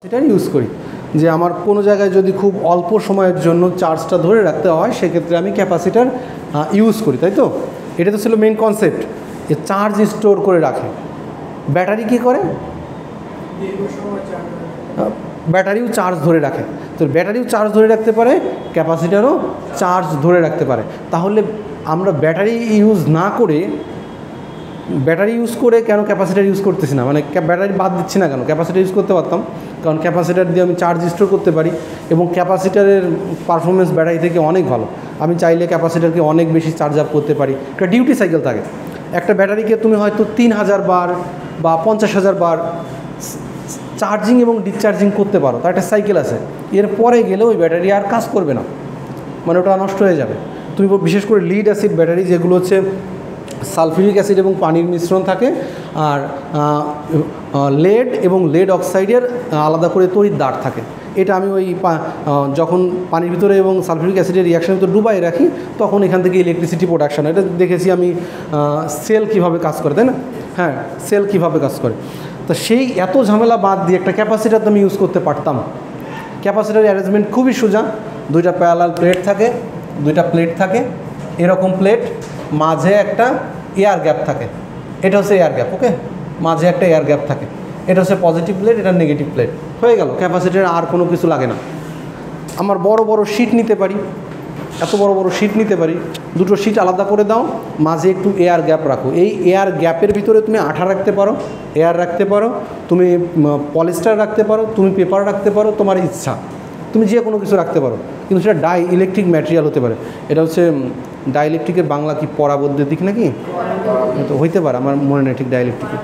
এটা ইউজ করি যে আমার কোনো জায়গায় যদি খুব অল্প সময়ের জন্য চার্জটা ধরে রাখতে হয় সেক্ষেত্রে আমি ক্যাপাসিটার ইউজ করি, তাই তো? এটা তো ছিল মেইন কনসেপ্ট, যে চার্জ স্টোর করে রাখে। ব্যাটারি কী করে? ব্যাটারিও চার্জ ধরে রাখে। তো ব্যাটারিও চার্জ ধরে রাখতে পারে, ক্যাপাসিটারও চার্জ ধরে রাখতে পারে। তাহলে আমরা ব্যাটারি ইউজ না করে, ব্যাটারি ইউজ করে কেন ক্যাপাসিটার ইউজ করতেছি না? মানে ব্যাটারি বাদ দিচ্ছি না কেন? ক্যাপাসিটার ইউজ করতে পারতাম, কারণ ক্যাপাসিটার দিয়ে আমি চার্জ স্টোর করতে পারি এবং ক্যাপাসিটারের পারফরমেন্স ব্যাটারি থেকে অনেক ভালো। আমি চাইলে ক্যাপাসিটারকে অনেক বেশি চার্জ আপ করতে পারি। একটা ডিউটি সাইকেল থাকে। একটা ব্যাটারিকে তুমি হয়তো 3000 বার বা 50,000 বার চার্জিং এবং ডিসচার্জিং করতে পারো, তার একটা সাইকেল আছে। এরপরে গেলে ওই ব্যাটারি আর কাজ করবে না, মানে ওটা নষ্ট হয়ে যাবে। তুমি বিশেষ করে লিড অ্যাসিড ব্যাটারি, যেগুলো হচ্ছে সালফিউরিক অ্যাসিড এবং পানির মিশ্রণ থাকে, আর লেড এবং লেড অক্সাইডের আলাদা করে তড়িৎ দাঁড় থাকে। এটা আমি ওই যখন পানির ভিতরে এবং সালফিউরিক অ্যাসিডের রিয়াকশনের ভিতরে ডুবাই রাখি, তখন এখান থেকে ইলেকট্রিসিটি প্রোডাকশন, এটা দেখেছি আমি। সেল কীভাবে কাজ করে, তাই না? হ্যাঁ, সেল কীভাবে কাজ করে। তো সেই এত ঝামেলা বাদ দিয়ে একটা ক্যাপাসিটার তো আমি ইউজ করতে পারতাম। ক্যাপাসিটার অ্যারেঞ্জমেন্ট খুবই সোজা। দুইটা প্যারালাল প্লেট থাকে, দুইটা প্লেট থাকে, এরকম প্লেট, মাঝে একটা এয়ার গ্যাপ থাকে। এটা হচ্ছে এয়ার গ্যাপ, ওকে? মাঝে একটা এয়ার গ্যাপ থাকে। এটা হচ্ছে পজিটিভ প্লেট, এটা নেগেটিভ প্লেট। হয়ে গেল, ক্যাপাসিটার আর কোনো কিছু লাগে না। আমার বড় বড় শিট নিতে পারি, এত বড় বড় শিট নিতে পারি। দুটো শিট আলাদা করে দাও, মাঝে একটু এয়ার গ্যাপ রাখো। এই এয়ার গ্যাপের ভিতরে তুমি আঠা রাখতে পারো, এয়ার রাখতে পারো, তুমি পলিস্টার রাখতে পারো, তুমি পেপার রাখতে পারো, তোমার ইচ্ছা। তুমি যে কোনো কিছু রাখতে পারো, কিন্তু সেটা ডাই ইলেকট্রিক ম্যাটেরিয়াল হতে পারে। এটা হচ্ছে ডাই ইলেকট্রিকের বাংলা কি, পরাবৈদ্যুতিক নাকি? তো হইতে পারে, আমার মনে নেই ঠিক ডাই ইলেকট্রিকের।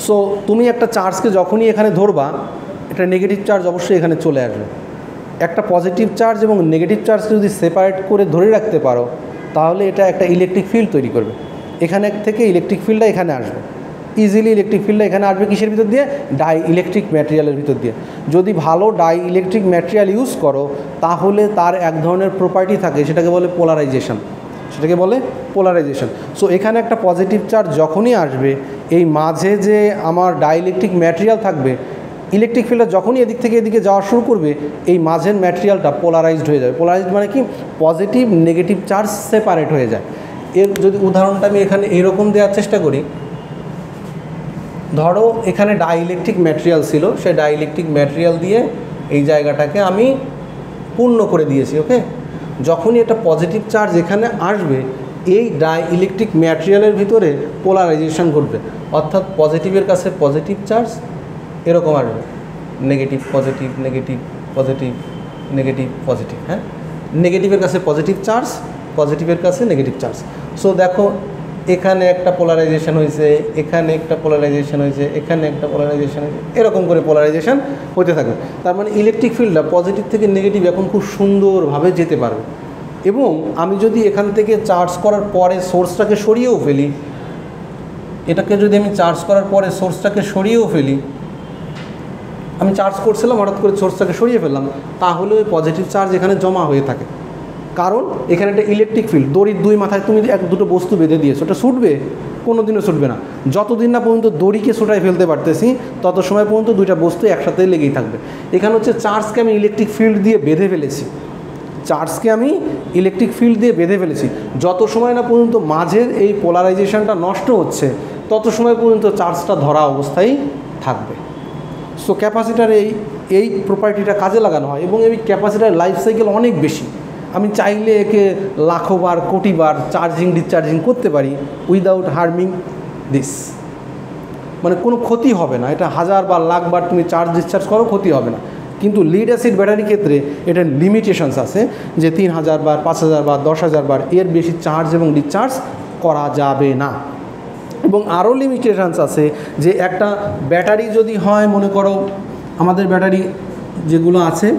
সো তুমি একটা চার্জকে যখনই এখানে ধরবা, একটা নেগেটিভ চার্জ অবশ্যই এখানে চলে আসবে। একটা পজিটিভ চার্জ এবং নেগেটিভ চার্জকে যদি সেপারেট করে ধরে রাখতে পারো, তাহলে এটা একটা ইলেকট্রিক ফিল্ড তৈরি করবে। এখানে থেকে ইলেকট্রিক ফিল্ডটা এখানে আসবে, ইজিলি ইলেকট্রিক ফিল্ডটা এখানে আসবে। কিসের ভিতর দিয়ে? ডাই ইলেকট্রিক ম্যাটেরিয়ালের ভিতর দিয়ে। যদি ভালো ডাই ইলেকট্রিক ম্যাটেরিয়াল ইউজ করো, তাহলে তার এক ধরনের প্রপার্টি থাকে, সেটাকে বলে পোলারাইজেশন। সেটাকে বলে পোলারাইজেশন। সো এখানে একটা পজিটিভ চার্জ যখনই আসবে, এই মাঝে যে আমার ডাই ইলেকট্রিক ম্যাটেরিয়াল থাকবে, ইলেকট্রিক ফিল্ডটা যখনই এদিক থেকে এদিকে যাওয়া শুরু করবে, এই মাঝের ম্যাটেরিয়ালটা পোলারাইজড হয়ে যাবে। পোলারাইজড মানে কি? পজিটিভ নেগেটিভ চার্জ সেপারেট হয়ে যায়। এর যদি উদাহরণটা আমি এখানে এইরকম দেওয়ার চেষ্টা করি, ধরো এখানে ডাই ইলেকট্রিক ম্যাটেরিয়াল ছিল, সেই ডাই ইলেকট্রিক ম্যাটেরিয়াল দিয়ে এই জায়গাটাকে আমি পূর্ণ করে দিয়েছি, ওকে? যখনই একটা পজিটিভ চার্জ এখানে আসবে, এই ডাই ইলেকট্রিক ম্যাটেরিয়ালের ভিতরে পোলারাইজেশন ঘটবে, অর্থাৎ পজিটিভের কাছে পজিটিভ চার্জ এরকম আসবে, negative positive, negative positive, negative positive. হ্যাঁ, নেগেটিভের কাছে পজিটিভ চার্জ, পজিটিভের কাছে নেগেটিভ চার্জ। সো দেখো, এখানে একটা পোলারাইজেশন হয়েছে, এখানে একটা পোলারাইজেশন হয়েছে, এখানে একটা পোলারাইজেশন হয়েছে, এরকম করে পোলারাইজেশন হতে থাকবে। তার মানে ইলেকট্রিক ফিল্ডটা পজিটিভ থেকে নেগেটিভ এখন খুব সুন্দরভাবে যেতে পারবে। এবং আমি যদি এখান থেকে চার্জ করার পরে সোর্সটাকে সরিয়েও ফেলি, এটাকে যদি আমি চার্জ করার পরে সোর্সটাকে সরিয়েও ফেলি, আমি চার্জ করছিলাম, হঠাৎ করে সোর্সটাকে সরিয়ে ফেললাম, তাহলে ওই পজিটিভ চার্জ এখানে জমা হয়ে থাকে। কারণ এখানে একটা ইলেকট্রিক ফিল্ড, দড়ির দুই মাথায় তুমি দুটো বস্তু বেঁধে দিয়েছো, ওটা ছুটবে? কোনো দিনও ছুটবে না। যতদিন না পর্যন্ত দড়িকে ছোটায় ফেলতে পারতেছি, তত সময় পর্যন্ত দুইটা বস্তু একসাথে লেগেই থাকবে। এখানে হচ্ছে চার্জকে আমি ইলেকট্রিক ফিল্ড দিয়ে বেঁধে ফেলেছি, চার্জকে আমি ইলেকট্রিক ফিল্ড দিয়ে বেঁধে ফেলেছি। যত সময় না পর্যন্ত মাঝের এই পোলারাইজেশনটা নষ্ট হচ্ছে, তত সময় পর্যন্ত চার্জটা ধরা অবস্থায় থাকবে। সো ক্যাপাসিটার এই প্রপার্টিটা কাজে লাগানো হয় এবং এই ক্যাপাসিটার লাইফ সাইকেল অনেক বেশি। আমি চাইলে একে লাখো বার, কোটি বার চার্জিং ডিসচার্জিং করতে পারি উইদাউট হার্মিং দিস, মানে কোনো ক্ষতি হবে না। এটা 1000 বা লাখ বার তুমি চার্জ ডিসচার্জ করো, ক্ষতি হবে না। কিন্তু লিড অ্যাসিড ব্যাটারির ক্ষেত্রে এটার লিমিটেশনস আছে, যে 3000 বার, 5000 বার, 10,000 বার এর বেশি চার্জ এবং ডিসচার্জ করা যাবে না। এবং আরও লিমিটেশনস আছে, যে একটা ব্যাটারি যদি হয়, মনে করো আমাদের ব্যাটারি যেগুলো আছে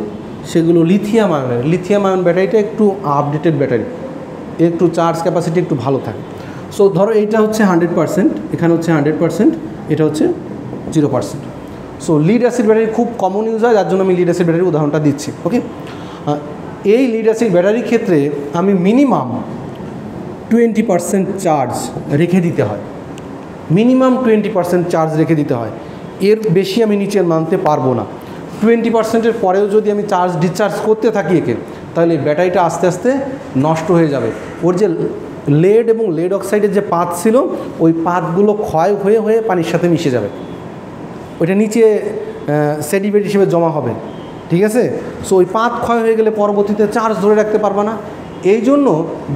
সেগুলো লিথিয়াম আয়নের, লিথিয়াম আয়ন ব্যাটারিটা একটু আপডেটেড ব্যাটারি, একটু চার্জ ক্যাপাসিটি একটু ভালো থাকে। সো ধরো এইটা হচ্ছে 100%, এখানে হচ্ছে 100%, এটা হচ্ছে 0%। সো লিড অ্যাসিড ব্যাটারি খুব কমন ইউজ হয়, যার জন্য আমি লিড অ্যাসিড ব্যাটারির উদাহরণটা দিচ্ছি, ওকে? এই লিড অ্যাসিড ব্যাটারির ক্ষেত্রে আমি মিনিমাম 20% চার্জ রেখে দিতে হয়, মিনিমাম 20% চার্জ রেখে দিতে হয়। এর বেশি আমি নিচে নামতে পারবো না। 20%-এর পরেও যদি আমি চার্জ ডিসচার্জ করতে থাকি একে, তাহলে ব্যাটারিটা আস্তে আস্তে নষ্ট হয়ে যাবে। ওর যে লেড এবং লেড অক্সাইডের যে পাত ছিল, ওই পাতগুলো ক্ষয় হয়ে হয়ে পানির সাথে মিশে যাবে, ওইটা নিচে সেডিমেন্ট হিসেবে জমা হবে, ঠিক আছে। সো ওই পাত ক্ষয় হয়ে গেলে পরবর্তীতে চার্জ ধরে রাখতে পারবে না। এই জন্য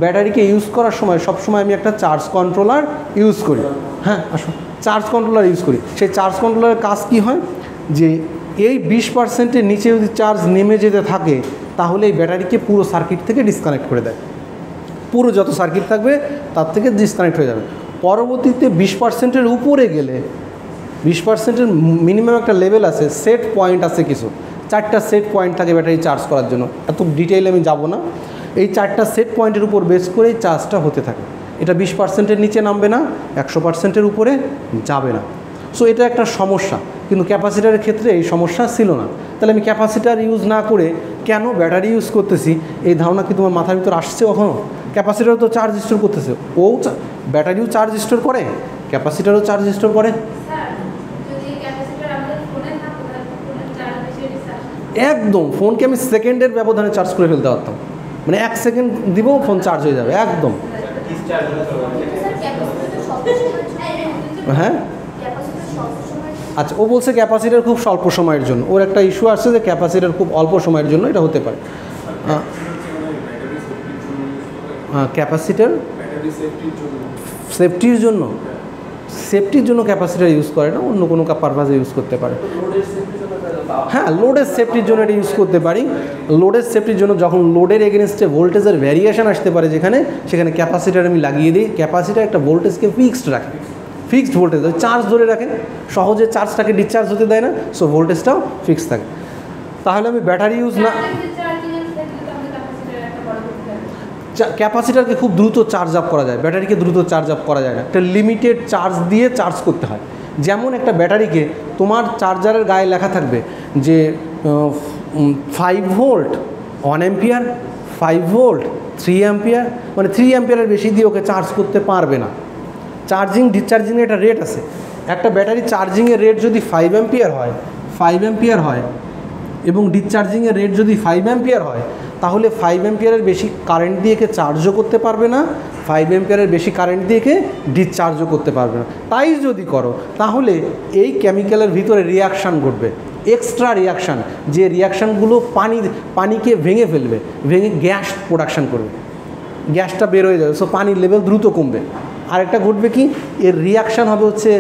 ব্যাটারিকে ইউজ করার সময় সবসময় আমি একটা চার্জ কন্ট্রোলার ইউজ করি। হ্যাঁ, আসুন, চার্জ কন্ট্রোলার ইউজ করি। সেই চার্জ কন্ট্রোলারের কাজ কী হয়, যে এই 20%-এর নিচে যদি চার্জ নেমে যেতে থাকে, তাহলে এই ব্যাটারিকে পুরো সার্কিট থেকে ডিসকানেক্ট করে দেয়। পুরো যত সার্কিট থাকবে তার থেকে ডিসকানেক্ট হয়ে যাবে। পরবর্তীতে 20%-এর উপরে গেলে, 20%-এর মিনিমাম একটা লেভেল আছে, সেট পয়েন্ট আছে কিছু, 4টা সেট পয়েন্ট থাকে ব্যাটারি চার্জ করার জন্য। এত ডিটেইলে আমি যাব না। এই 4টা সেট পয়েন্টের উপর বেস করেই চার্জটা হতে থাকে। এটা 20%-এর নিচে নামবে না, 100%-এর উপরে যাবে না। সো এটা একটা সমস্যা, কিন্তু ক্যাপাসিটারের ক্ষেত্রে এই সমস্যা ছিল না। তাহলে আমি ক্যাপাসিটার ইউজ না করে কেন ব্যাটারি ইউজ করতেছি, এই ধারণা কি তোমার মাথার ভিতর আসছে কখনো? ক্যাপাসিটারও তো চার্জ স্টোর করতেছে, ও ব্যাটারিও চার্জ স্টোর করে, ক্যাপাসিটারও চার্জ স্টোর করে। একদম, ফোনকে আমি সেকেন্ডের ব্যবধানে চার্জ করে ফেলতে পারতাম, মানে 1 সেকেন্ড দিব, ফোন চার্জ হয়ে যাবে একদম। হ্যাঁ, আচ্ছা, ও বলছে ক্যাপাসিটার খুব স্বল্প সময়ের জন্য, ওর একটা ইস্যু আসছে যে ক্যাপাসিটার খুব অল্প সময়ের জন্য এটা হতে পারে। ক্যাপাসিটার সেফটির জন্য ক্যাপাসিটার ইউজ করে না, অন্য কোনো পারপাসে ইউজ করতে পারে। হ্যাঁ, লোডের সেফটির জন্য এটা ইউজ করতে পারি। লোডের সেফটির জন্য যখন লোডের এগেনস্টে ভোল্টেজের ভ্যারিয়েশন আসতে পারে সেখানে ক্যাপাসিটার আমি লাগিয়ে দিই। ক্যাপাসিটার একটা ভোল্টেজকে ফিক্সড রাখে, ফিক্সড ভোল্টেজ, চার্জ ধরে রাখে, সহজে চার্জটাকে ডিসচার্জ হতে দেয় না। সো ভোল্টেজটাও ফিক্স থাকে। তাহলে আমি ব্যাটারি ইউজ না, ক্যাপাসিটারকে খুব দ্রুত চার্জ আপ করা যায়, ব্যাটারিকে দ্রুত চার্জ আপ করা যায় না। একটা লিমিটেড চার্জ দিয়ে চার্জ করতে হয়। যেমন একটা ব্যাটারিকে তোমার চার্জারের গায়ে লেখা থাকবে যে 5 ভোল্ট 1 অ্যাম্পিয়ার, 5 ভোল্ট 3 অ্যাম্পিয়ার, মানে 3 অ্যাম্পিয়ারের বেশি দিয়ে ওকে চার্জ করতে পারবে না। চার্জিং ডিসচার্জিংয়ের একটা রেট আছে। একটা ব্যাটারি চার্জিংয়ের রেট যদি 5 অ্যাম্পিয়ার হয় এবং ডিসচার্জিংয়ের রেট যদি 5 অ্যাম্পিয়ার হয়, তাহলে 5 অ্যাম্পিয়ারের বেশি কারেন্ট দিয়ে চার্জও করতে পারবে না, 5 অ্যাম্পিয়ারের বেশি কারেন্ট দিয়ে ডিসচার্জও করতে পারবে না। তাই যদি করো, তাহলে এই কেমিক্যালের ভিতরে রিয়াকশান ঘটবে, এক্সট্রা রিয়াকশান, যে রিয়াকশানগুলো পানিকে ভেঙে ফেলবে, ভেঙে গ্যাস প্রোডাকশান করবে, গ্যাসটা বের হয়ে যাবে। সো পানির লেভেল দ্রুত কমবে। আরেকটা ঘটবে কি, এর রিয়াকশান হবে হচ্ছে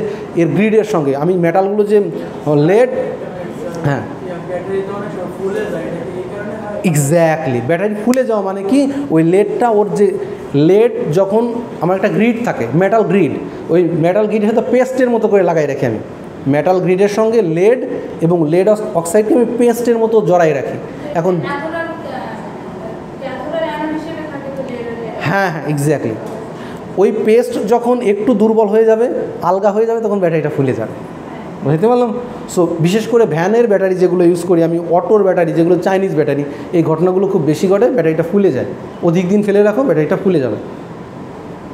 এর গ্রিডের সঙ্গে। আমি মেটালগুলো যে লেড, হ্যাঁ এক্স্যাক্টলি, ব্যাটারি ফুলে যাওয়া মানে কি, ওই লেডটা, ওর যে লেড যখন আমার একটা গ্রিড থাকে, মেটাল গ্রিড, ওই মেটাল গ্রিড হয়তো পেস্টের মতো করে লাগাই রাখি আমি, মেটাল গ্রিডের সঙ্গে লেড এবং লেড অক্সাইডকে আমি পেস্টের মতো জড়াই রাখি। এখন হ্যাঁ এক্স্যাক্টলি, ওই পেস্ট যখন একটু দুর্বল হয়ে যাবে, আলগা হয়ে যাবে, তখন ব্যাটারিটা ফুলে যাবে। বুঝতে পারলাম? সো বিশেষ করে ভ্যানের ব্যাটারি যেগুলো ইউজ করি আমি, অটোর ব্যাটারি যেগুলো চাইনিজ ব্যাটারি, এই ঘটনাগুলো খুব বেশি ঘটে, ব্যাটারিটা ফুলে যায়। অধিক দিন ফেলে রাখো, ব্যাটারিটা ফুলে যাবে,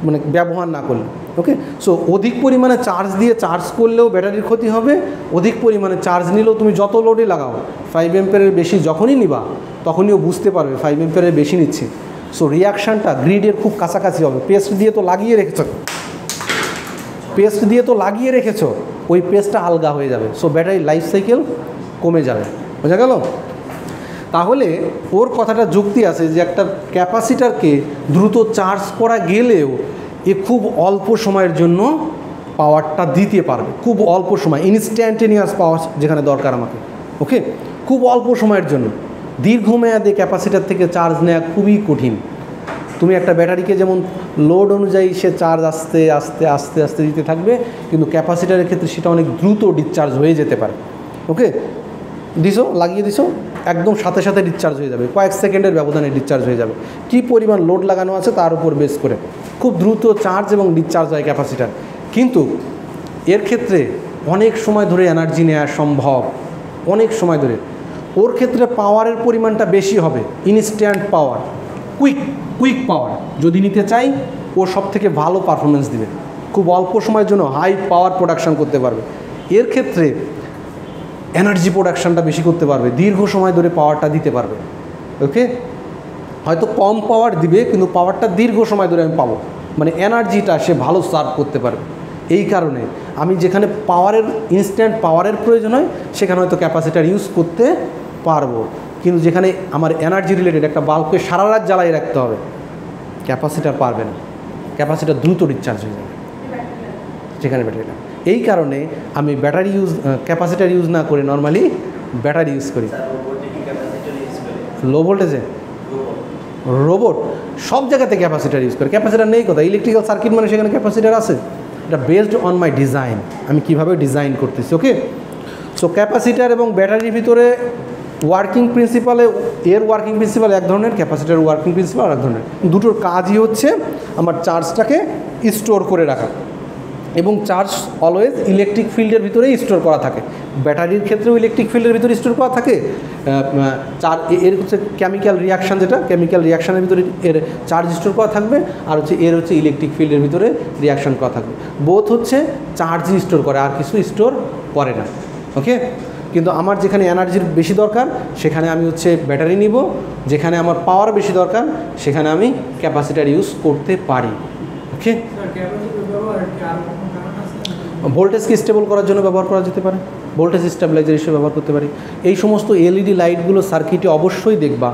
মানে ব্যবহার না করলে। ওকে, সো অধিক পরিমাণে চার্জ দিয়ে চার্জ করলেও ব্যাটারির ক্ষতি হবে, অধিক পরিমাণে চার্জ নিলেও তুমি যত লোডে লাগাও, 5 অ্যাম্পিয়ারের বেশি যখনই নিবা তখনই ও বুঝতে পারবে 5 অ্যাম্পিয়ারের বেশি নিচ্ছে। সো রিয়াকশানটা গ্রিডের খুব কাছাকাছি হবে। পেস্ট দিয়ে তো লাগিয়ে রেখেছো, ওই পেস্টটা আলগা হয়ে যাবে। সো ব্যাটারির লাইফ সাইকেল কমে যাবে। বোঝা গেল? তাহলে ওর কথাটা যুক্তি আছে যে একটা ক্যাপাসিটারকে দ্রুত চার্জ করা গেলেও এ খুব অল্প সময়ের জন্য পাওয়ারটা দিতে পারবে, খুব অল্প সময়, ইনস্ট্যান্টেনিয়াস পাওয়ার যেখানে দরকার আমাকে। ওকে, খুব অল্প সময়ের জন্য। দীর্ঘমেয়াদে ক্যাপাসিটার থেকে চার্জ নেওয়া খুবই কঠিন। তুমি একটা ব্যাটারিকে যেমন লোড অনুযায়ী সে চার্জ আস্তে আস্তে আস্তে আস্তে দিতে থাকবে, কিন্তু ক্যাপাসিটারের ক্ষেত্রে সেটা অনেক দ্রুত ডিসচার্জ হয়ে যেতে পারে। ওকে, লাগিয়ে দিছো, একদম সাথে সাথে ডিসচার্জ হয়ে যাবে, কয়েক সেকেন্ডের ব্যবধানে ডিসচার্জ হয়ে যাবে। কী পরিমাণ লোড লাগানো আছে তার উপর বেস করে খুব দ্রুত চার্জ এবং ডিসচার্জ হয় ক্যাপাসিটার। কিন্তু এর ক্ষেত্রে অনেক সময় ধরে এনার্জি নেওয়া সম্ভব, অনেক সময় ধরে। ওর ক্ষেত্রে পাওয়ারের পরিমাণটা বেশি হবে, ইনস্ট্যান্ট পাওয়ার, কুইক পাওয়ার যদি নিতে চাই, ও সব থেকে ভালো পারফরমেন্স দিবে, খুব অল্প সময়ের জন্য হাই পাওয়ার প্রোডাকশান করতে পারবে। এর ক্ষেত্রে এনার্জি প্রোডাকশানটা বেশি করতে পারবে, দীর্ঘ সময় ধরে পাওয়ারটা দিতে পারবে। ওকে, হয়তো কম পাওয়ার দিবে কিন্তু পাওয়ারটা দীর্ঘ সময় ধরে আমি পাবো, মানে এনার্জিটা সে ভালো সার্ভ করতে পারবে। এই কারণে আমি যেখানে পাওয়ারের ইনস্ট্যান্ট পাওয়ারের প্রয়োজন হয় সেখানে হয়তো ক্যাপাসিটার ইউজ করতে পারবো, কিন্তু যেখানে আমার এনার্জি রিলেটেড একটা বাল্বকে সারা রাত জ্বালিয়ে রাখতে হবে, ক্যাপাসিটার পারবে না, ক্যাপাসিটার দ্রুত ডিসচার্জ হয়ে যাবে যেখানে ব্যাটারিটা। এই কারণে আমি ব্যাটারি ক্যাপাসিটার ইউজ না করে নর্মালি ব্যাটারি ইউজ করি। লো ভোল্টেজে রোবট সব জায়গাতে ক্যাপাসিটার ইউজ করে, ক্যাপাসিটার নেই কোথায়, ইলেকট্রিক্যাল সার্কিট মানে সেখানে ক্যাপাসিটার আছে। এটা বেসড অন মাই ডিজাইন, আমি কীভাবে ডিজাইন করতেছি। ওকে, সো ক্যাপাসিটার এবং ব্যাটারির ভিতরে ওয়ার্কিং প্রিন্সিপালে, এর ওয়ার্কিং প্রিন্সিপাল এক ধরনের, ক্যাপাসিটার ওয়ার্কিং প্রিন্সিপাল আর এক ধরনের। দুটোর কাজই হচ্ছে আমার চার্জটাকে স্টোর করে রাখা, এবং চার্জ অলওয়েজ ইলেকট্রিক ফিল্ডের ভিতরেই স্টোর করা থাকে। ব্যাটারির ক্ষেত্রেও ইলেকট্রিক ফিল্ডের ভিতরে স্টোর করা থাকে। এর হচ্ছে কেমিক্যাল রিয়াকশান, যেটা কেমিক্যাল রিয়াকশানের ভিতরে এর চার্জ স্টোর করা থাকবে, আর হচ্ছে এর হচ্ছে ইলেকট্রিক ফিল্ডের ভিতরে রিয়াকশান করা থাকবে। বোথ হচ্ছে চার্জই স্টোর করে, আর কিছু স্টোর করে না। ওকে, কিন্তু আমার যেখানে এনার্জির বেশি দরকার সেখানে আমি হচ্ছে ব্যাটারি নিব, যেখানে আমার পাওয়ার বেশি দরকার সেখানে আমি ক্যাপাসিটার ইউজ করতে পারি। ওকে, ভোল্টেজকে স্টেবল করার জন্য ব্যবহার করা যেতে পারে, ভোল্টেজ স্টেবিলাইজার হিসেবে ব্যবহার করতে পারি। এই সমস্ত এলইডি লাইটগুলো সার্কিটে অবশ্যই দেখবা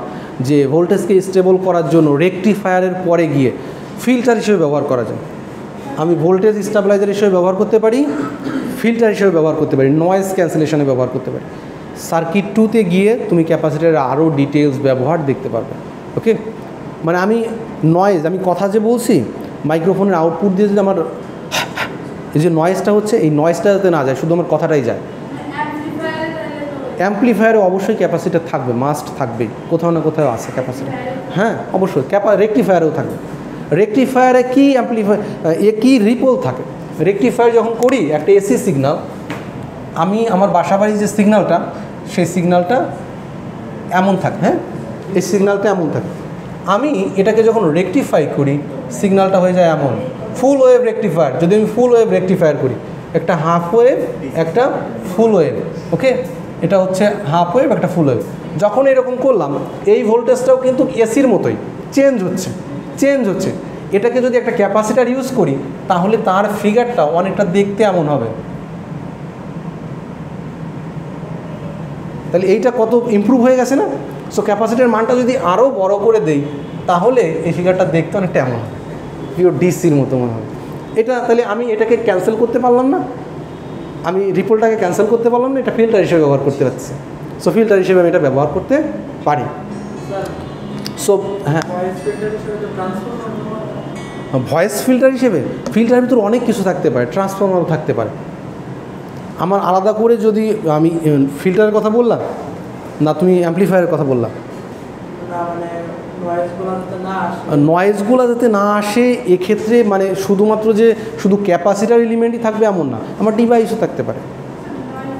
যে ভোল্টেজকে স্টেবল করার জন্য রেকটিফায়ারের পরে গিয়ে ফিল্টার হিসেবে ব্যবহার করা যায়। আমি ভোল্টেজ স্টেবিলাইজার হিসেবে ব্যবহার করতে পারি, ফিল্টার হিসেবে ব্যবহার করতে পারি, নয়েজ ক্যান্সেলেশনে ব্যবহার করতে পারি। সার্কিট 2তে গিয়ে তুমি ক্যাপাসিটারের আরও ডিটেলস ব্যবহার দেখতে পারবে। ওকে, মানে আমি নয়েজ, আমি কথা যে বলছি মাইক্রোফোনের আউটপুট দিয়ে যদি আমার এই যে নয়েজটা হচ্ছে, এই নয়েজটা যাতে না যায়, শুধু আমার কথাটাই যায়। অ্যাম্পলিফায়ারে অবশ্যই ক্যাপাসিটার থাকবে, মাস্ট থাকবেই, কোথাও না কোথাও আছে ক্যাপাসিটার। হ্যাঁ অবশ্যই, রেকটিফায়ারেও থাকবে। রেকটিফায়ারে কি অ্যাম্পলিফায়ার কি রিপল থাকে। রেকটিফায়ার যখন করি একটা এসি সিগন্যাল, আমি আমার বাসাবাড়ির যে সিগন্যালটা, সেই সিগন্যালটা এমন থাকে, হ্যাঁ এই সিগন্যালটা এমন থাকে। আমি এটাকে যখন রেকটিফাই করি সিগন্যালটা হয়ে যায় এমন। ফুল ওয়েভ রেকটিফায়ার, যদি আমি ফুল ওয়েভ রেকটিফায়ার করি, একটা হাফ ওয়েভ একটা ফুল ওয়েভ। ওকে, এটা হচ্ছে হাফ ওয়েভ একটা ফুল ওয়েভ। যখন এরকম করলাম এই ভোল্টেজটাও কিন্তু এসির মতোই চেঞ্জ হচ্ছে। এটাকে যদি একটা ক্যাপাসিটার ইউজ করি তাহলে তার ফিগারটা অনেকটা দেখতে এমন হবে। তাহলে এইটা কত ইমপ্রুভ হয়ে গেছে না। সো ক্যাপাসিটার মানটা যদি আরও বড় করে দেই তাহলে এই ফিগারটা দেখতে অনেকটা এমন হবে, পিওর ডিসির মতো মনে হবে এটা। তাহলে আমি এটাকে ক্যান্সেল করতে পারলাম না, আমি রিপোলটাকে ক্যান্সেল করতে পারলাম না, এটা ফিল্টার হিসেবে ব্যবহার করতে পারছি। সো ফিল্টার হিসেবে আমি এটা ব্যবহার করতে পারি। সো হ্যাঁ, ভয়েস ফিল্টার হিসেবে, ফিল্টারের ভিতরে অনেক কিছু থাকতে পারে, ট্রান্সফর্মারও থাকতে পারে। আমার আলাদা করে যদি আমি ফিল্টারের কথা বললাম না, তুমি অ্যাম্পলিফায়ারের কথা বললাম, নয়েজগুলো যাতে না আসে এক্ষেত্রে মানে শুধুমাত্র যে শুধু ক্যাপাসিটার এলিমেন্টই থাকবে এমন না, আমার ডিভাইসও থাকতে পারে,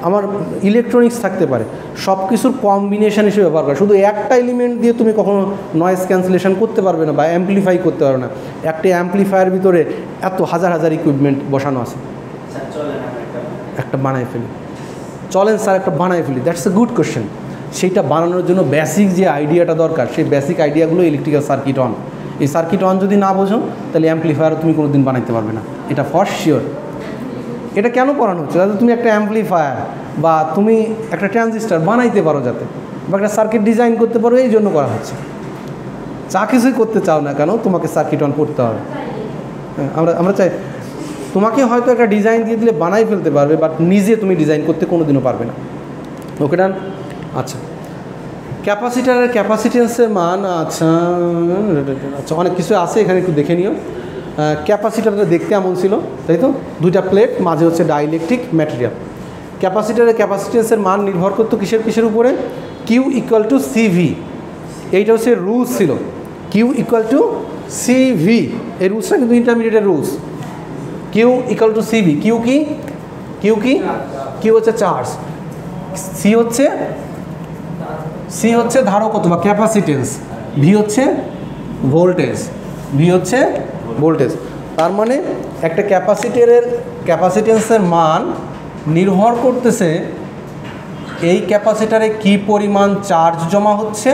আমার ইলেকট্রনিক্স থাকতে পারে, সব কিছুর কম্বিনেশন হিসেবে ব্যবহার করে। শুধু একটা এলিমেন্ট দিয়ে তুমি কখনো নয়েজ ক্যান্সেলেশন করতে পারবে না বা অ্যাম্পলিফাই করতে পারবে না। একটা অ্যাম্পলিফায়ার ভিতরে এত হাজার হাজার ইকুইপমেন্ট বসানো আছে, একটা বানায় ফেলি, চলেন স্যার একটা বানায় ফেলি, দ্যাটস এ গুড কোয়েশ্চেন। সেইটা বানানোর জন্য বেসিক যে আইডিয়াটা দরকার, সেই বেসিক আইডিয়াগুলো ইলেকট্রিক্যাল সার্কিট অন। এই সার্কিট অন যদি না বোঝো তাহলে অ্যাম্পলিফায়ার তুমি কোনো দিন বানাইতে পারবে না, এটা ফর শিওর। এটা কেন করানো হচ্ছে? যাতে তুমি একটা অ্যাম্পলিফায়ার বা তুমি একটা ট্রানজিস্টার বানাইতে পারো, যাতে বা একটা সার্কিট ডিজাইন করতে পারো, এই জন্য করা হচ্ছে। যা কিছুই করতে চাও না কেন তোমাকে সার্কিট অন করতে হবে। আমরা চাই তোমাকে হয়তো একটা ডিজাইন দিয়ে দিলে বানাই ফেলতে পারবে, বাট নিজে তুমি ডিজাইন করতে কোনো দিনও পারবে না। ওকে ডান। আচ্ছা, ক্যাপাসিটারের ক্যাপাসিটেন্সের মান, আচ্ছা অনেক কিছু আছে এখানে, একটু দেখে নিও। ক্যাপাসিটারটা দেখতে এমন ছিল, তাই তো, দুইটা প্লেট, মাঝে হচ্ছে ডাইইলেকট্রিক ম্যাটেরিয়াল। ক্যাপাসিটারের ক্যাপাসিটেন্সের মান নির্ভর করতো কিসের উপরে? Q equal to CV. এইটা হচ্ছে রুলস ছিল, কিউ ইকুয়াল টু সিভি। এই রুলসটা কিন্তু ইন্টারমিডিয়েটের rules. Q equal to CV. Q হচ্ছে চার্জ, সি হচ্ছে ধারকত্ব বা ক্যাপাসিটেন্স, ভি হচ্ছে ভোল্টেজ। তার মানে একটা ক্যাপাসিটারের ক্যাপাসিটেন্সের মান নির্ভর করতেছে এই ক্যাপাসিটারে কি পরিমাণ চার্জ জমা হচ্ছে,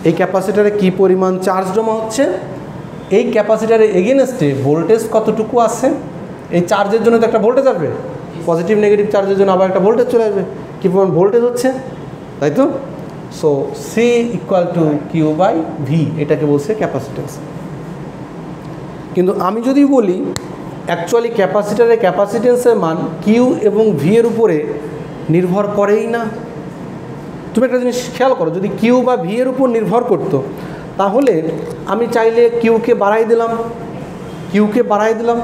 এই ক্যাপাসিটারে কি পরিমাণ চার্জ জমা হচ্ছে, এই ক্যাপাসিটারের এগেনস্টে ভোল্টেজ কতটুকু আছে। এই চার্জের জন্য তো একটা ভোল্টেজ আসবে, পজিটিভ নেগেটিভ চার্জের জন্য আবার একটা ভোল্টেজ চলে আসবে, কী পরিমাণ ভোল্টেজ হচ্ছে, তাই তো। So C equal to Q by V, এটাকে বলছে ক্যাপাসিটেন্স। কিন্তু আমি যদি বলি অ্যাকচুয়ালি ক্যাপাসিটারের ক্যাপাসিটেন্সের মান কিউ এবং ভি এর উপরে নির্ভর করেই না। তুমি একটা জিনিস খেয়াল করো, যদি কিউ বা ভি এর উপর নির্ভর করতো তাহলে আমি চাইলে কিউকে বাড়াই দিলাম,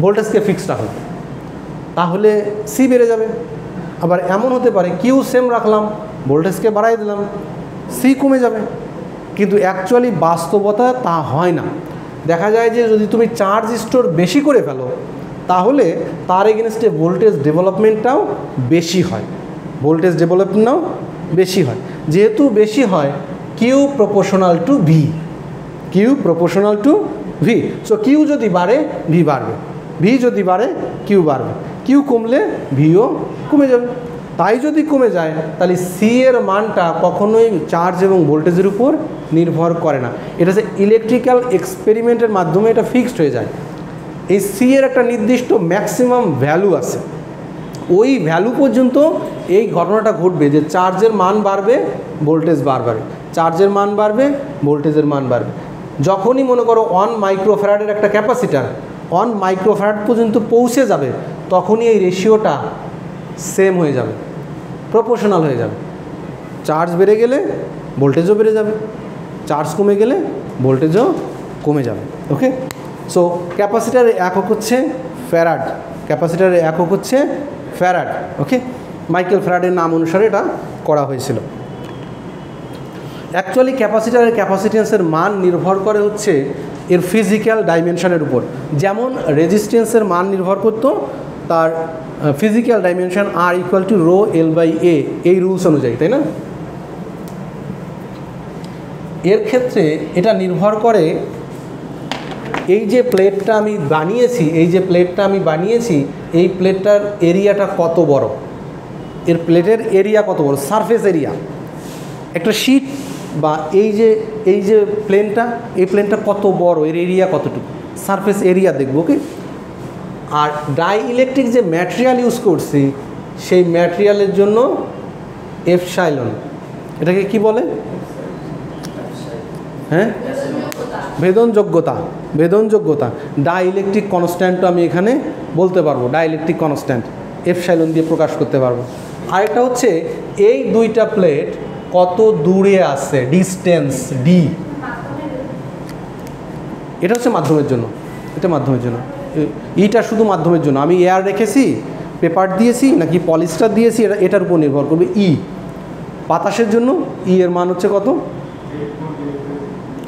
ভোল্টেজকে ফিক্সড রাখলাম, তাহলে সি বেড়ে যাবে। আবার এমন হতে পারে কিউ সেম রাখলাম, ভোল্টেজকে বাড়াই দিলাম, সি কমে যাবে। কিন্তু অ্যাকচুয়ালি বাস্তবতা তা হয় না। দেখা যায় যে যদি তুমি চার্জ স্টোর বেশি করে ফেলো তাহলে তার এগেনস্টে ভোল্টেজ ডেভেলপমেন্টটাও বেশি হয়, যেহেতু বেশি হয় Q proportional to V, so Q যদি বাড়ে ভি বাড়বে, ভি যদি বাড়ে কিউ বাড়বে, কিউ কমলে ভিও কমে যাবে। তাই যদি কমে যায় তাহলে সি এর মানটা কখনোই চার্জ এবং ভোল্টেজের উপর নির্ভর করে না। এটা হচ্ছে ইলেকট্রিক্যাল এক্সপেরিমেন্টের মাধ্যমে এটা ফিক্সড হয়ে যায়। এই সি এর একটা নির্দিষ্ট ম্যাক্সিমাম ভ্যালু আছে, ওই ভ্যালু পর্যন্ত এই ঘটনাটা ঘটবে যে চার্জের মান বাড়বে, ভোল্টেজ বাড়বে, চার্জের মান বাড়বে, ভোল্টেজের মান বাড়বে। যখনই মনে করো 1 মাইক্রোফ্যারাডের একটা ক্যাপাসিটার 1 মাইক্রোফ্যারাড পর্যন্ত পৌঁছে যাবে তখনই এই রেশিওটা সেম হয়ে যাবে, প্রপোর্শনাল হয়ে যাবে। চার্জ বেড়ে গেলে ভোল্টেজও বেড়ে যাবে, চার্জ কমে গেলে ভোল্টেজও কমে যাবে। ওকে, সো ক্যাপাসিটারের একক হচ্ছে ফ্যারাড, ওকে, মাইকেল ফ্যারাডের নাম অনুসারে এটা করা হয়েছিল। অ্যাকচুয়ালি ক্যাপাসিটারের ক্যাপাসিটেন্সের মান নির্ভর করে হচ্ছে এর ফিজিক্যাল ডাইমেনশনের উপর। যেমন রেজিস্ট্যান্সের মান নির্ভর করত তার physical dimension R equal to rho L by A, এই রুলস অনুযায়ী, তাই না। এর ক্ষেত্রে এটা নির্ভর করে এই যে প্লেটটা আমি বানিয়েছি, এই প্লেটটার এরিয়াটা কত বড়, এর প্লেটের এরিয়া কত বড়, সারফেস এরিয়া। একটা শীট বা এই যে প্লেনটা কত বড়, এর এরিয়া কতটুকু, সারফেস এরিয়া দেখবো কি। আর ডাই ইলেকট্রিক যে ম্যাটেরিয়াল ইউজ করছি সেই ম্যাটেরিয়ালের জন্য এপসাইলন, এটাকে কি বলে, হ্যাঁ, ভেদনযোগ্যতা। ডাই ইলেকট্রিক কনস্ট্যান্টও আমি এখানে বলতে পারবো, ডাই ইলেকট্রিক কনস্ট্যান্ট এপসাইলন দিয়ে প্রকাশ করতে পারবো। আরেকটা হচ্ছে এই দুইটা প্লেট কত দূরে আছে, ডিস্টেন্স ডি, এটা হচ্ছে মাধ্যমের জন্য, ইটা শুধু মাধ্যমের জন্য। আমি এয়ার রেখেছি, পেপার দিয়েছি নাকি পলিস্টার দিয়েছি, এটার উপর নির্ভর করবে। বাতাসের জন্য এর মান হচ্ছে কত,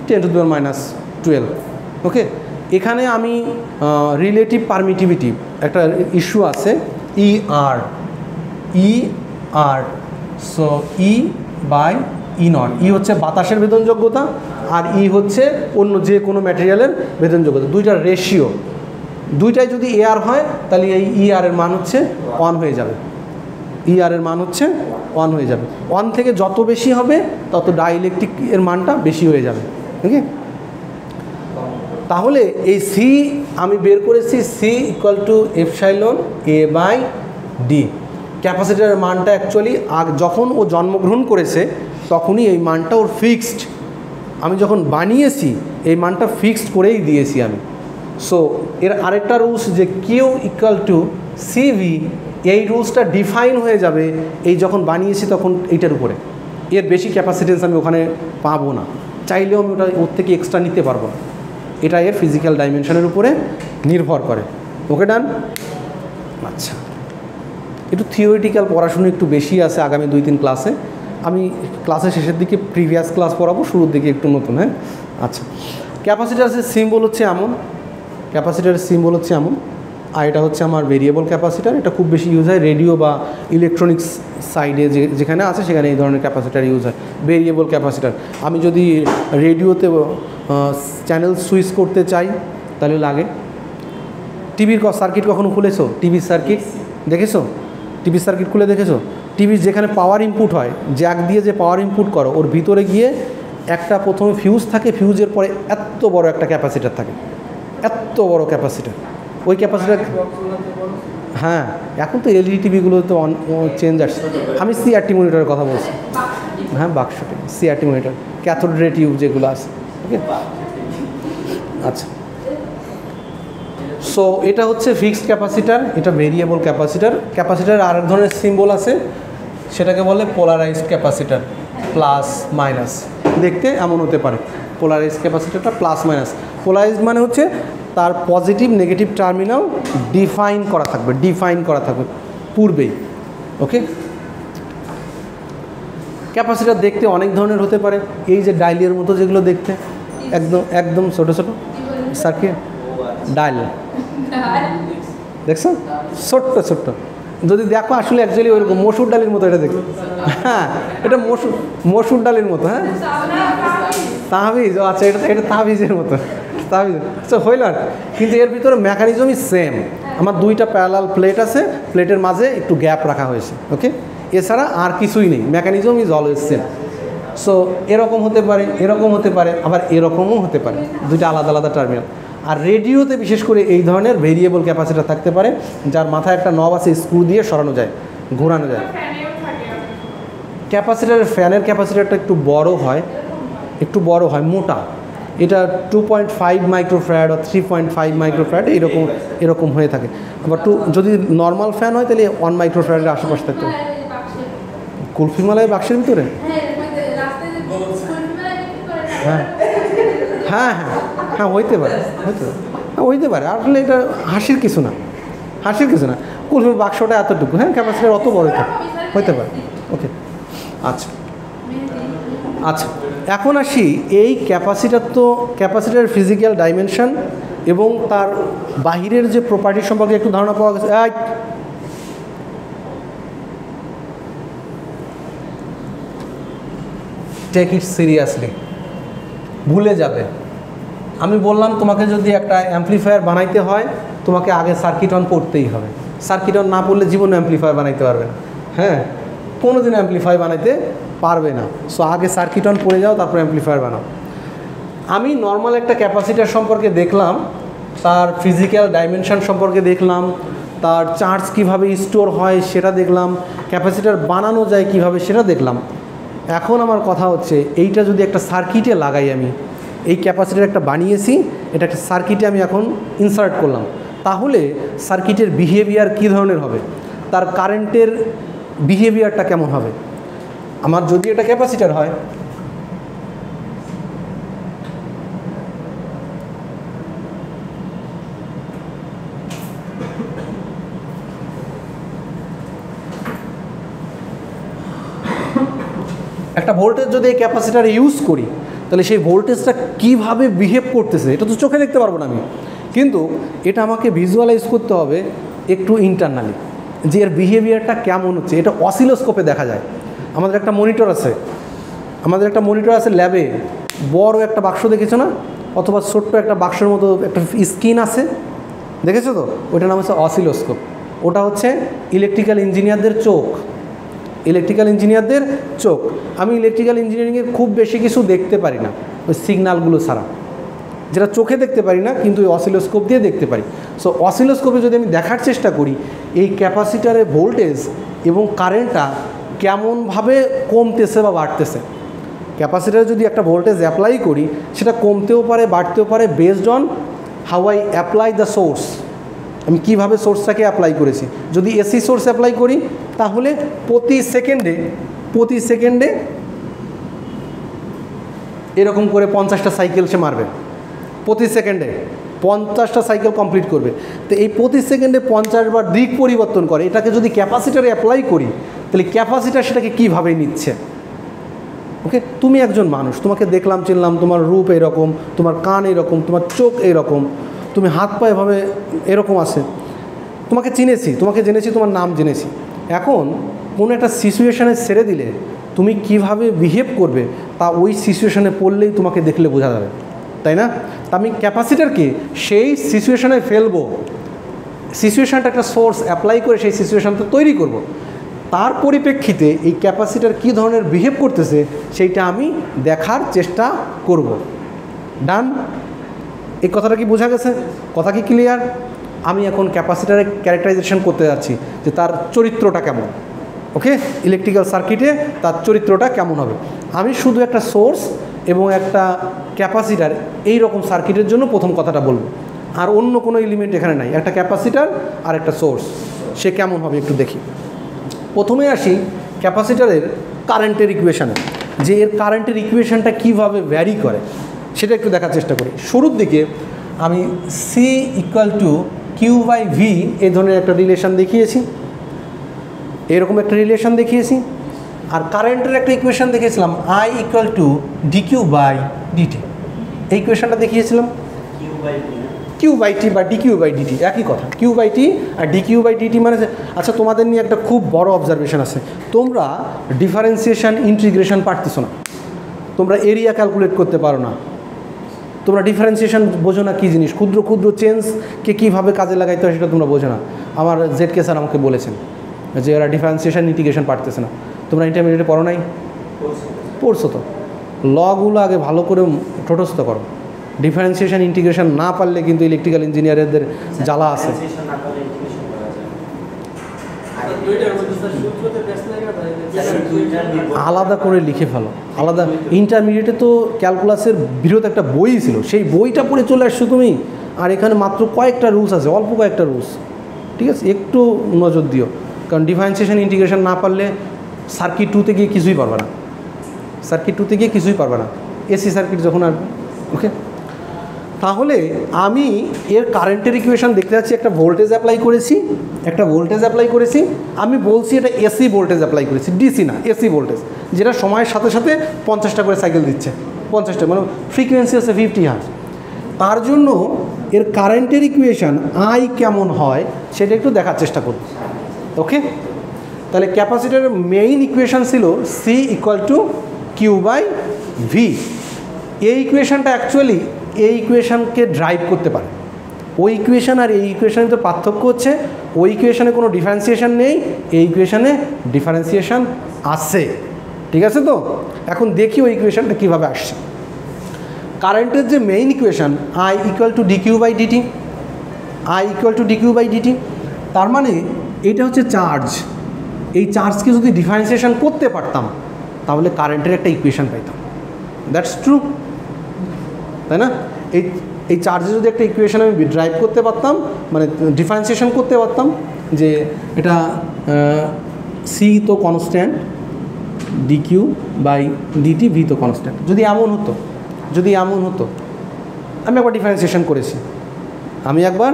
10⁻⁻12। ওকে, এখানে আমি রিলেটিভ পারমিটিভিটি একটা ইস্যু আছে, ER, so E by E0, হচ্ছে বাতাসের ভেদনযোগ্যতা আর হচ্ছে অন্য যে কোনো ম্যাটেরিয়ালের ভেদনযোগ্যতা, দুইটার রেশিও। দুইটাই যদি এয়ার হয় তাহলে এই ER এর মান হচ্ছে 1 হয়ে যাবে, ওয়ান থেকে যত বেশি হবে তত ডাইইলেকট্রিক এর মানটা বেশি হয়ে যাবে। ওকে, তাহলে এই সি আমি বের করেছি, C equal to epsilon A by D. ক্যাপাসিটারের মানটা অ্যাকচুয়ালি যখন ও জন্মগ্রহণ করেছে তখনই এই মানটা ওর ফিক্সড, আমি যখন বানিয়েছি এই মানটা ফিক্সড করেই দিয়েছি আমি। সো এর আরেকটা রুলস যে কিউ ইকুয়াল টু সিভি, এই রুলসটা ডিফাইন হয়ে যাবে এই যখন বানিয়েছি তখন এইটার উপরে। এর বেশি ক্যাপাসিটেন্স আমি ওখানে পাবো না, চাইলেও আমি ওর থেকে এক্সট্রা নিতে পারবো না। এটা এর ফিজিক্যাল ডাইমেনশনের উপরে নির্ভর করে। ওকে, ডান। আচ্ছা, একটু থিওরিটিক্যাল পড়াশুনো একটু বেশি আছে আগামী 2-3 ক্লাসে। আমি ক্লাসের শেষের দিকে প্রিভিয়াস ক্লাস পড়াবো, শুরুর দিকে একটু নতুন। হ্যাঁ, আচ্ছা, ক্যাপাসিটারের সিম্বল হচ্ছে এমন, আর এটা হচ্ছে আমার ভেরিয়েবল ক্যাপাসিটার। এটা খুব বেশি ইউজ হয় রেডিও বা ইলেকট্রনিক্স সাইডে, যেখানে আছে সেখানে এই ধরনের ক্যাপাসিটার ইউজ হয়, ভেরিয়েবল ক্যাপাসিটার। আমি যদি রেডিওতে চ্যানেল সুইচ করতে চাই তাহলে লাগে। টিভির সার্কিট কখনো খুলেছো? টিভির সার্কিট দেখেছো? টিভির সার্কিট খুলে দেখেছো? টিভির যেখানে পাওয়ার ইনপুট হয়, জ্যাক দিয়ে যে পাওয়ার ইনপুট করো, ওর ভিতরে গিয়ে একটা প্রথমে ফিউজ থাকে, ফিউজের পরে এত বড় একটা ক্যাপাসিটার থাকে, এত বড় ক্যাপাসিটার। ওই ক্যাপাসিটার, হ্যাঁ এখন তো এলইডি টিভিগুলো তো চেঞ্জ আসছে। আমি সিআরটি মনিটরের কথা বলছি, হ্যাঁ বাক্সটি CRT monitor, cathode ray tube যেগুলো আছে। ওকে, আচ্ছা। সো এটা হচ্ছে ফিক্সড ক্যাপাসিটার, এটা ভেরিয়েবল ক্যাপাসিটার। ক্যাপাসিটার আর এক ধরনের সিম্বল আছে, সেটাকে বলে পোলারাইজড ক্যাপাসিটার, প্লাস মাইনাস। দেখতে এমন হতে পারে পোলারাইজড ক্যাপাসিটারটা প্লাস মাইনাস। পোলারাইজড মানে হচ্ছে তার পজিটিভ নেগেটিভ টার্মিনাল ডিফাইন করা থাকবে পূর্বেই। ওকে, ক্যাপাসিটার দেখতে অনেক ধরনের হতে পারে, এই যে ডাইলের মতো যেগুলো দেখতে একদম ছোটো ছোটো সার্কিট ডাইল, দেখছো ছোট্ট, যদি দেখো আসলে অ্যাকচুয়ালি ওইরকম মসুর ডালের মতো এটা দেখো। হ্যাঁ, এটা মসুর ডালের মতো। হ্যাঁ, তাহবিজ, আচ্ছা এটা তাহবিজের মতো, তাহবিজ। আচ্ছা হইল, কিন্তু এর ভিতরে মেকানিজমই সেম। আমার দুইটা প্যারালাল প্লেট আছে, প্লেটের মাঝে একটু গ্যাপ রাখা হয়েছে। ওকে, এছাড়া আর কিছুই নেই, mechanism is always same. So এরকম হতে পারে, এরকম হতে পারে, আবার এরকমও হতে পারে, দুইটা আলাদা আলাদা টার্মিনাল। আর রেডিওতে বিশেষ করে এই ধরনের ভেরিয়েবল ক্যাপাসিটার থাকতে পারে, যার মাথায় একটা নব আছে, স্ক্রু দিয়ে সরানো যায়, ঘোরানো যায়। ক্যাপাসিটারের ফ্যানের ক্যাপাসিটারটা একটু বড় হয়, মোটা। এটা 2.5 মাইক্রোফ্যারাড বা 3.5 মাইক্রোফ্যারাড এরকম হয়ে থাকে। আবার যদি নর্মাল ফ্যান হয় তাহলে 1 মাইক্রোফ্যারাডের আশেপাশে থাকতে হবে। কুলফি মালাই বাক্সের ভিতরে, হ্যাঁ হ্যাঁ হ্যাঁ হ্যাঁ হইতে পারে আসলে এটা হাসির কিছু না। কুলফির বাক্সটা এতটুকু, হ্যাঁ ক্যাপাসিটার অত বড় হইতে পারে। ওকে, আচ্ছা এখন আসি এই ক্যাপাসিটার ফিজিক্যাল ডাইমেনশন এবং তার বাহিরের যে প্রপার্টি সম্পর্কে একটু ধারণা পাওয়া গেছে। টেক ইট সিরিয়াসলি, ভুলে যাবে। আমি বললাম তোমাকে যদি একটা অ্যাম্পলিফায়ার বানাইতে হয়, তোমাকে আগে সার্কিট অন পড়তেই হবে। সার্কিট অন না পড়লে জীবনে অ্যাম্পলিফায়ার বানাইতে পারবে না। হ্যাঁ, কোনোদিন অ্যাম্পলিফায়ার বানাইতে পারবে না। সো আগে সার্কিট অন পড়ে যাও, তারপর অ্যাম্পলিফায়ার বানাও। আমি নর্মাল একটা ক্যাপাসিটার সম্পর্কে দেখলাম, তার ফিজিক্যাল ডাইমেনশন সম্পর্কে দেখলাম, তার চার্জ কিভাবে স্টোর হয় সেটা দেখলাম, ক্যাপাসিটার বানানো যায় কিভাবে সেটা দেখলাম। এখন আমার কথা হচ্ছে, এইটা যদি একটা সার্কিটে লাগাই, আমি এই ক্যাপাসিটার একটা বানিয়েছি, এটা একটা সার্কিটে আমি এখন ইনসার্ট করলাম, তাহলে সার্কিটের বিহেভিয়ার কী ধরনের হবে, তার কারেন্টের বিহেভিয়ারটা কেমন হবে। আমার যদি এটা ক্যাপাসিটার হয়, একটা ভোল্টেজ যদি এই ক্যাপাসিটার ইউজ করি, তাহলে সেই ভোল্টেজটা কীভাবে বিহেভ করতেছে এটা তো চোখে দেখতে পারবো না আমি, কিন্তু এটা আমাকে ভিজুয়ালাইজ করতে হবে একটু ইন্টারনালি, যে এর বিহেভিয়ারটা কেমন হচ্ছে। এটা অসিলোস্কোপে দেখা যায়। আমাদের একটা মনিটর আছে ল্যাবে, বড় একটা বাক্স দেখেছো না, অথবা ছোট্ট একটা বাক্সের মতো একটা স্ক্রিন আছে, দেখেছো তো, ওইটার নাম হচ্ছে অসিলোস্কোপ। ওটা হচ্ছে ইলেকট্রিক্যাল ইঞ্জিনিয়ারদের চোখ। আমি ইলেকট্রিক্যাল ইঞ্জিনিয়ারিংয়ের খুব বেশি কিছু দেখতে পারি না, ওই সিগন্যালগুলো ছাড়া, যেটা চোখে দেখতে পারি না, কিন্তু ওই অসিলোস্কোপ দিয়ে দেখতে পারি। সো অসিলোস্কোপে যদি আমি দেখার চেষ্টা করি এই ক্যাপাসিটারের ভোল্টেজ এবং কারেন্টটা কেমনভাবে কমতেছে বা বাড়তেছে, ক্যাপাসিটারে যদি একটা ভোল্টেজ অ্যাপ্লাই করি, সেটা কমতেও পারে বাড়তেও পারে, based on how I apply the source, আমি কীভাবে সোর্সটাকে অ্যাপ্লাই করেছি। যদি এসি সোর্স অ্যাপ্লাই করি, তাহলে প্রতি সেকেন্ডে এরকম করে 50টা সাইকেল সে মারবে, প্রতি সেকেন্ডে 50টা সাইকেল কমপ্লিট করবে। তো এই প্রতি সেকেন্ডে 50 বার দিক পরিবর্তন করে, এটাকে যদি ক্যাপাসিটারে অ্যাপ্লাই করি, তাহলে ক্যাপাসিটার সেটাকে কীভাবে নিচ্ছে। ওকে, তুমি একজন মানুষ, তোমাকে দেখলাম চিনলাম, তোমার রূপ এরকম, তোমার কান এরকম, তোমার চোখ এরকম, তুমি হাত পা এভাবে এরকম আছে, তোমাকে জেনেছি, তোমার নাম জেনেছি। এখন কোনো একটা সিচুয়েশানে ছেড়ে দিলে তুমি কিভাবে বিহেভ করবে, তা ওই সিচুয়েশানে পড়লেই তোমাকে দেখলে বোঝা যাবে, তাই না? তা আমি ক্যাপাসিটারকে সেই সিচুয়েশানে ফেলবো, সিচুয়েশানটা একটা সোর্স অ্যাপ্লাই করে সেই সিচুয়েশানটা তৈরি করব। তার পরিপ্রেক্ষিতে এই ক্যাপাসিটার কী ধরনের বিহেভ করতেছে সেইটা আমি দেখার চেষ্টা করব। ডান? এই কথাটা কি বোঝা গেছে? কথা কি ক্লিয়ার? আমি এখন ক্যাপাসিটারের ক্যারেক্টারাইজেশন করতে যাচ্ছি যে তার চরিত্রটা কেমন। ওকে, ইলেকট্রিক্যাল সার্কিটে তার চরিত্রটা কেমন হবে। আমি শুধু একটা সোর্স এবং একটা ক্যাপাসিটার এই রকম সার্কিটের জন্য প্রথম কথাটা বলবো, আর অন্য কোনো এলিমেন্ট এখানে নাই। একটা ক্যাপাসিটার আর একটা সোর্স, সে কেমন হবে একটু দেখি। প্রথমে আসি ক্যাপাসিটারের কারেন্টের ইকুয়েশানে, যে এর কারেন্টের ইকুয়েশানটা কীভাবে ভ্যারি করে সেটা একটু দেখার চেষ্টা করি। শুরুর দিকে আমি C equal to Q by V এই ধরনের একটা রিলেশান দেখিয়েছি, এরকম একটা রিলেশান দেখিয়েছি। আর কারেন্টের একটা ইকুয়েশান দেখিয়েছিলাম I equal to dQ by dt, এই ইকুয়েশানটা দেখিয়েছিলাম। কিউ বাই টি বা ডিকিউ বাই ডিটি একই কথা, কিউ বাই টি আর ডিকিউ বাই ডিটি মানে। আচ্ছা, তোমাদের নিয়ে একটা খুব বড় অবজারভেশন আছে, তোমরা ডিফারেন্সিয়েশন ইন্টিগ্রেশন পারতেছো না, তোমরা এরিয়া ক্যালকুলেট করতে পারো না, তোমরা ডিফারেন্সিয়েশন বোঝো না কী জিনিস, ক্ষুদ্র ক্ষুদ্র চেঞ্জকে কীভাবে কাজে লাগাইতে হয় সেটা তোমরা বোঝো না। আমার জেডকে স্যার আমাকে বলেছেন যে এরা ডিফারেন্সিয়েশন ইন্টিগ্রেশন পারতেছে না। তোমরা ইন্টারমিডিয়েটে পড়ো নাই? পড়ছো তো। লগুলো আগে ভালো করে ঠোঁটস্থ করো। ডিফারেন্সিয়েশন ইন্টিগ্রেশন না পারলে কিন্তু ইলেকট্রিক্যাল ইঞ্জিনিয়ারদের জ্বালা আছে। আলাদা করে লিখে ফেলো, আলাদা। ইন্টারমিডিয়েটে তো ক্যালকুলাসের বৃহৎ একটা বই ছিল, সেই বইটা পড়ে চলে আসছো তুমি, আর এখানে মাত্র কয়েকটা রুলস আছে, অল্প কয়েকটা রুলস, ঠিক আছে? একটু নজর দিও, কারণ ডিফারেন্সিয়েশন ইন্টিগ্রেশন না পারলে সার্কিট 2-তে গিয়ে কিছুই পারবে না, সার্কিট 2-তে গিয়ে কিছুই পারবে না, এসি সার্কিট যখন আসবে। ওকে, তাহলে আমি এর কারেন্টের ইকুয়েশন দেখতে যাচ্ছি, একটা ভোল্টেজ অ্যাপ্লাই করেছি, একটা ভোল্টেজ অ্যাপ্লাই করেছি। আমি বলছি এটা এসি ভোল্টেজ অ্যাপ্লাই করেছি, ডিসি না, এসি ভোল্টেজ, যেটা সময়ের সাথে সাথে 50টা করে সাইকেল দিচ্ছে, 50টা, মানে ফ্রিকোয়েন্সি আছে 50 হার্জ। তার জন্য এর কারেন্টের ইকুয়েশন আই কেমন হয় সেটা একটু দেখার চেষ্টা করব। ওকে, তাহলে ক্যাপাসিটারের মেইন ইকুয়েশন ছিল C equal to Q by V. এই ইকুয়েশনটা অ্যাকচুয়ালি এই ইকুয়েশনকে ড্রাইভ করতে পারে। ওই ইকুয়েশন আর এই ইকুয়েশনের তো পার্থক্য হচ্ছে, ওই ইকুয়েশনে কোনো ডিফারেন্সিয়েশন নেই, এই ইকুয়েশনে ডিফারেন্সিয়েশন আসছে। ঠিক আছে? তো এখন দেখি ওই ইকুয়েশনটা কীভাবে আসছে। কারেন্টের যে main equation I equal to dQ by dt, I equal to dQ by dt, তার মানে এইটা হচ্ছে চার্জ। এই চার্জকে যদি ডিফারেন্সিয়েশন করতে পারতাম তাহলে কারেন্টের একটা ইকুয়েশন পাইতাম। দ্যাটস ট্রু, তাই না? এই চার্জে যদি একটা ইকুয়েশন আমি ড্রাইভ করতে পারতাম, মানে ডিফারেন্সিয়েশন করতে পারতাম, যে এটা সি তো constant, dQ by dt V তো কনস্ট্যান্ট, যদি এমন হতো, যদি এমন হতো, আমি একবার ডিফারেন্সিয়েশন করেছি, আমি একবার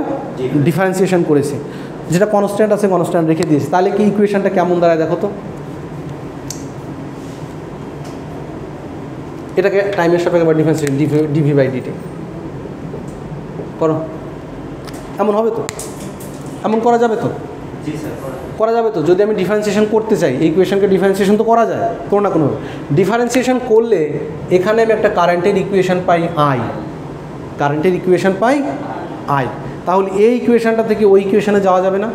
ডিফারেন্সিয়েশন করেছি, যেটা কনস্ট্যান্ট আছে কনস্ট্যান্ট রেখে দিয়েছি, তাহলে কি ইকুয়েশনটা কেমন দাঁড়ায় দেখো তো। এটাকে টাইমের সাপেক্ষে একবার ডিফারেন্সিয়েশন ডিভি বাই ডিটি করো, এমন হবে তো? এমন করা যাবে তো? করা যাবে তো? যদি আমি ডিফারেন্সিয়েশন করতে চাই এই ইকুয়েশনকে, ডিফারেন্সিয়েশন তো করা যায় কোনো না কোনোভাবে। ডিফারেন্সিয়েশন করলে এখানে আমি একটা কারেন্টের ইকুয়েশন পাই আই, কারেন্টের ইকুয়েশন পাই আই। তাহলে এই ইকুয়েশনটা থেকে ওই ইকুয়েশনে যাওয়া যাবে না?